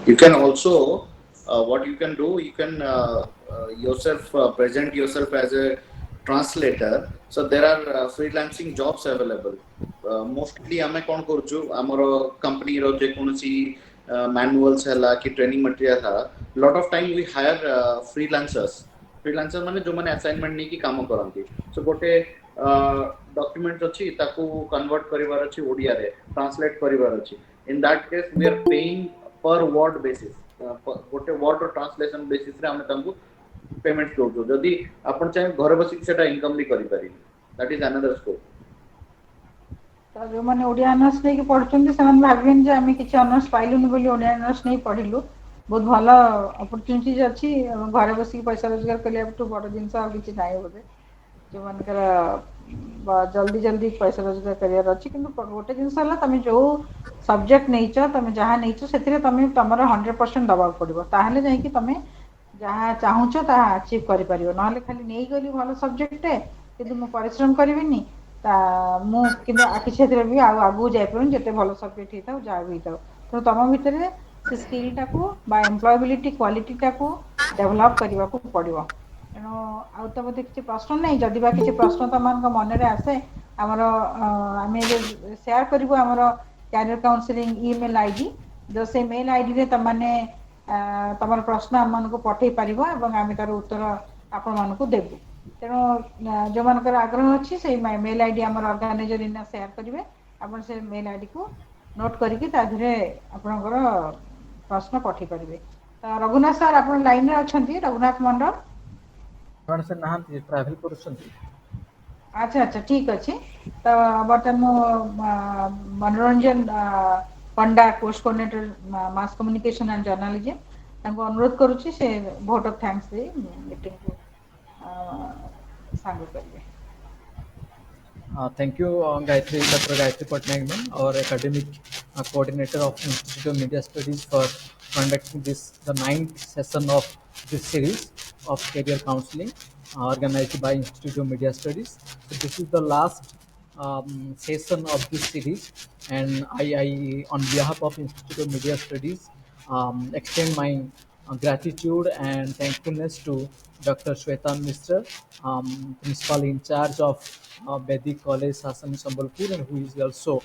You can also what you can do you can yourself present yourself as a translator so there are freelancing jobs available mostly ame kon korchu amaro company ro je konasi manuals hela ki training material ha lot of time we hire freelancers mane jo mane assignment nei ki kaam karanti so gote document ଅଛି ତାକୁ convert କରିବାର ଅଛି ଓଡ଼ିଆରେ translate କରିବାର ଅଛି in that case we are paying per word basis ଗୋଟେ word ର translation basis ରେ ଆମେ ତାଙ୍କୁ payment କରୁଛୁ ଯଦି ଆପଣ ଚାहे ଘରେ ବସିକି ସେଟା income ବି କରିପାରିବେ that is another scope. ତ ଯେଉଁମାନେ ଓଡ଼ିଆ ଅନର୍ସ ନେଇକି ପଢ଼ୁଛନ୍ତି ସେମାନେ ଭାବିବେନି ଯେ ଆମେ କିଛି ଅନର୍ସ ପାଇଲୁନି ବୋଲି ଓଡ଼ିଆ ଅନର୍ସ ନେଇ ପଢ଼ିଲୁ ବହୁତ ଭଲ ଅପରଚ୍ୟୁନିଟିଜ୍ ଅଛି ଘରେ ବସିକି ପଇସା ରୋଜଗାର କରିବାଠୁ ବଡ଼ ଜିନିଷ ଆଉ କିଛି ନାହିଁ ବୋଧେ ଯେଉଁମାନଙ୍କର ଜଲ୍ଦି ଜଲ୍ଦି ପଇସା ରୋଜଗାର କରିବାର ଅଛି କିନ୍ତୁ ଗୋଟେ ଜିନିଷ ହେଲା ତମେ ଯେଉଁ ସବଜେକ୍ଟ ନେଇଛ ତମେ ଯାହା ନେଇଛ ସେଥିରେ ତମେ ତମର 100% ଦେବାକୁ ପଡ଼ିବ ତାହେଲେ ଯାଇକି ତମେ ଯାହା ଚାହୁଁଛ ତାହା ଆଚିଭ୍ କରିପାରିବ ନହେଲେ ଖାଲି ନେଇଗଲି ଭଲ ସବଜେକ୍ଟଟେ କିନ୍ତୁ ମୁଁ ପରିଶ୍ରମ କରିବିନି ମୁଁ କିନ୍ତୁ କିଛି ସେଥିରେ ବି ଆଉ ଆଗକୁ ଯାଇପାରୁନି ଯେତେ ଭଲ ସବଜେକ୍ଟ ହେଇଥାଉ ଯାହା ବି ହେଇଥାଉ ତେଣୁ ତମ ଭିତରେ ସେ ସ୍କିଲ୍ଟାକୁ ବା ଏମ୍ପ୍ଲୟବିଲିଟି କ୍ୱାଲିଟିଟାକୁ ଡେଭଲପ୍ କରିବାକୁ ପଡ଼ିବ ତେଣୁ ଆଉ ତ ବୋଧେ କିଛି ପ୍ରଶ୍ନ ନାହିଁ ଯଦି ବା କିଛି ପ୍ରଶ୍ନ ତମମାନଙ୍କ ମନରେ ଆସେ ଆମର ଆମେ ଏବେ ସେୟାର କରିବୁ ଆମର କ୍ୟାରିୟର କାଉନସିଲିଂ ଇମେଲ୍ ଆଇଡି ସେ ମେଲ୍ ଆଇଡିରେ ତମମାନେ ତମର ପ୍ରଶ୍ନ ଆମମାନଙ୍କୁ ପଠାଇ ପାରିବ ଏବଂ ଆମେ ତାର ଉତ୍ତର ଆପଣମାନଙ୍କୁ ଦେବୁ ତେଣୁ ଯେଉଁମାନଙ୍କର ଆଗ୍ରହ ଅଛି ସେଇ ମେଲ୍ ଆଇଡି ଆମର ଅର୍ଗାନାଇଜର ଇନା ସେୟାର କରିବେ ଆପଣ ସେ ମେଲ୍ ଆଇଡିକୁ ନୋଟ୍ କରିକି ତା ଦେହରେ ଆପଣଙ୍କର ପ୍ରଶ୍ନ ପଠାଇ ପାରିବେ ତ ରଘୁନାଥ ସାର୍ ଆପଣ ଲାଇନ୍ରେ ଅଛନ୍ତି ରଘୁନାଥ ମଣ୍ଡଳ ସେ ନାହାନ୍ତି ଟ୍ରାଭେଲ କରୁଛନ୍ତି ଆଚ୍ଛା ଆଚ୍ଛା ଠିକ୍ ଅଛି ତ ବର୍ତ୍ତମାନ ମୁଁ Manoranjan Panda course coordinator mass communication and journalism ତାଙ୍କୁ ଅନୁରୋଧ କରୁଛି ସେ ଭୋଟ୍ ଅଫ୍ ଥ୍ୟାଙ୍କ୍ସ ଦେଇ ମିଟିଂକୁ ସାଙ୍ଗ କରିବେ Thank you, Gayatri, Dr. Gayatri Patnaik, ma'am, our academic coordinator of Institute of Media Studies, for conducting the ninth session of this series of career counseling organized by Institute of Media Studies. So this is the last session of this series, and I on behalf of Institute of Media Studies, extend my gratitude and thankfulness to Dr. Shwetan Mishra, principal in charge of Vedic College, Sasani Sambalpur, and who is also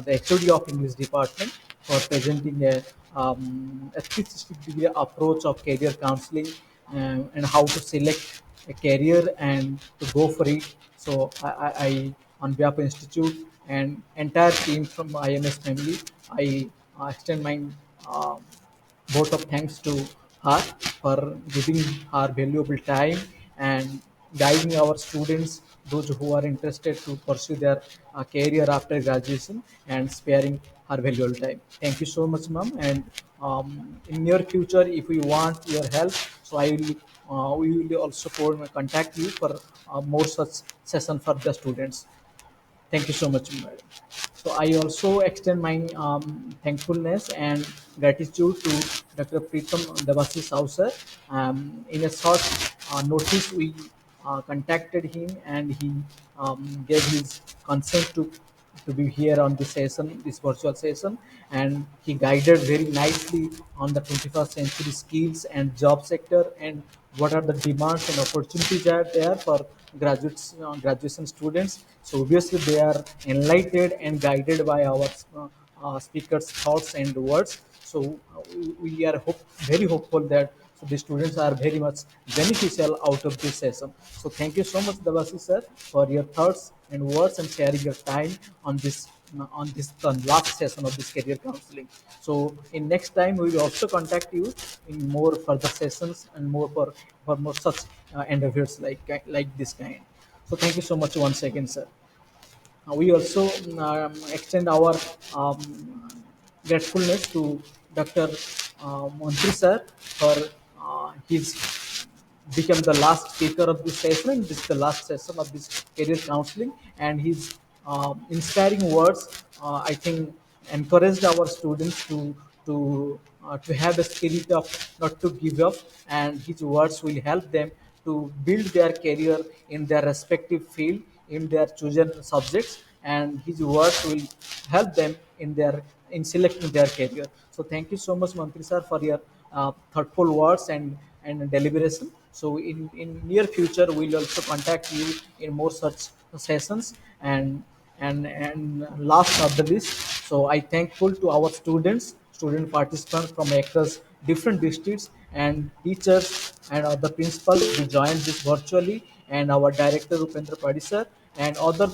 the HOD of English department, for presenting a 360-degree approach of career counseling, and how to select a career and to go for it. So I on behalf of Institute and entire team from IMS family, I extend my uh, vote of thanks to her for giving her valuable time and guiding our students, those who are interested to pursue their career after graduation, and sparing her valuable time. Thank you so much, ma'am. And in near future, if we want your help, so I will we will also contact you for more such session for the students. Thank you so much, madam. So I also extend my thankfulness and gratitude to Dr. Pritam Devasi Sahu sir. In a short notice, we contacted him, and he gave his consent to be here on this session, this virtual session, and he guided very nicely on the 21st century skills and job sector, and what are the demands and opportunities are there for graduation students. So obviously they are enlightened and guided by our speakers' thoughts and words. So we are very hopeful that so the students are very much beneficial out of this session. So thank you so much, Devasi sir, for your thoughts and words and sharing your time on this last session of this career counseling. So in next time we will also contact you in more further sessions and more for more such endeavors like this kind. So thank you so much once again, sir. We also extend our gratefulness to Dr. Mantri sir for his become the last speaker of this session, and this is the last session of this career counseling, and his inspiring words, I think, encouraged our students to have a spirit of not to give up, and his words will help them to build their career in their respective field, in their chosen subjects, and his words will help them in selecting their career. So thank you so much, Mantri sir, for your thoughtful words and deliberation. So in near future, we'll also contact you in more such sessions. And last not the least, so I thankful to our student participants from across different districts, and teachers and other principals who joined this virtually, and our director Upendra Padi sir, and other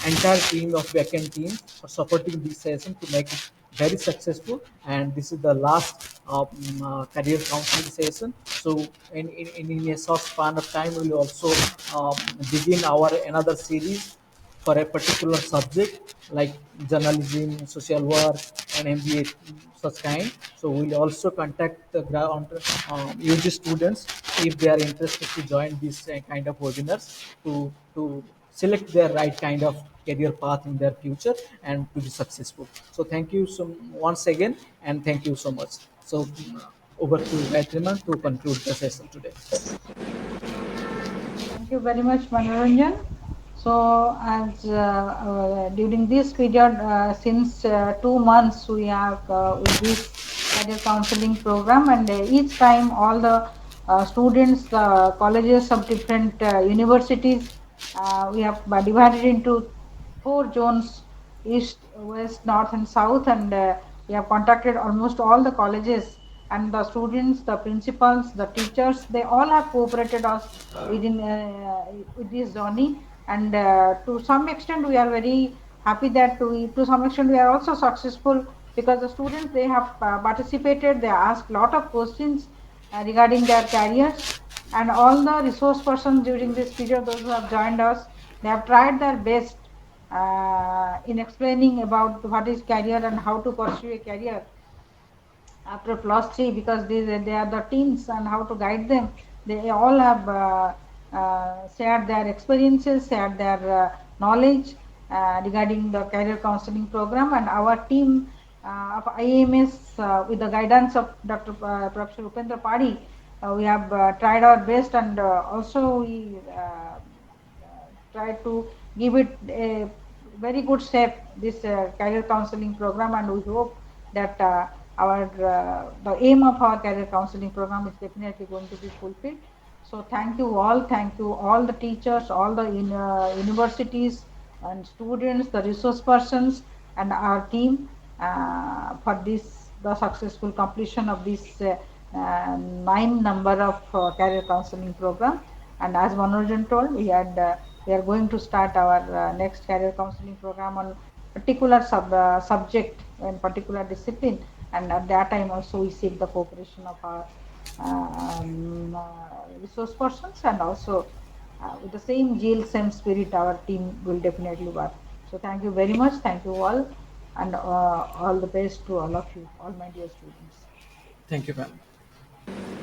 entire team of backend team for supporting this session to make it very successful. And this is the last career counseling session. So in a short span of time, we will also begin our another series for a particular subject like journalism, social work, and MBA, such kind. So we'll also contact the UG students if they are interested to join this kind of webinars to select their right kind of career path in their future and to be successful. So thank you so once again, and thank you so much. So over to Gayatri to conclude the session today. Thank you very much, Manoranjan. So, as during this period, since 2 months, we have with this career counseling program, and each time all the students, the colleges of different universities, we have divided into 4 zones: east, west, north, and south, and we have contacted almost all the colleges, and the students, the principals, the teachers, they all have cooperated us within with this journey. And to some extent we are very happy that to some extent we are also successful, because the students, they have participated, they asked lot of questions regarding their careers, and all the resource persons during this period, those who have joined us, they have tried their best in explaining about what is career and how to pursue a career after plus 3, because they are the teens, and how to guide them. They all have shared their experiences, shared their knowledge regarding the career counseling program, and our team of IMS with the guidance of Dr. Professor Upendra Padi, we have tried our best, and also we try to give it a very good shape, this career counseling program, and we hope that our the aim of our career counseling program is definitely going to be fulfilled. So thank you all the teachers, all the universities and students, the resource persons, and our team for this the successful completion of this 9 number of career counseling program. And as Manojan told, we are going to start our next career counseling program on particular subject and particular discipline, and at that time also we seek the cooperation of our resource persons, and also with the same zeal, same spirit, our team will definitely work. So thank you very much, thank you all, and all the best to all of you, all my dear students. Thank you, ma'am.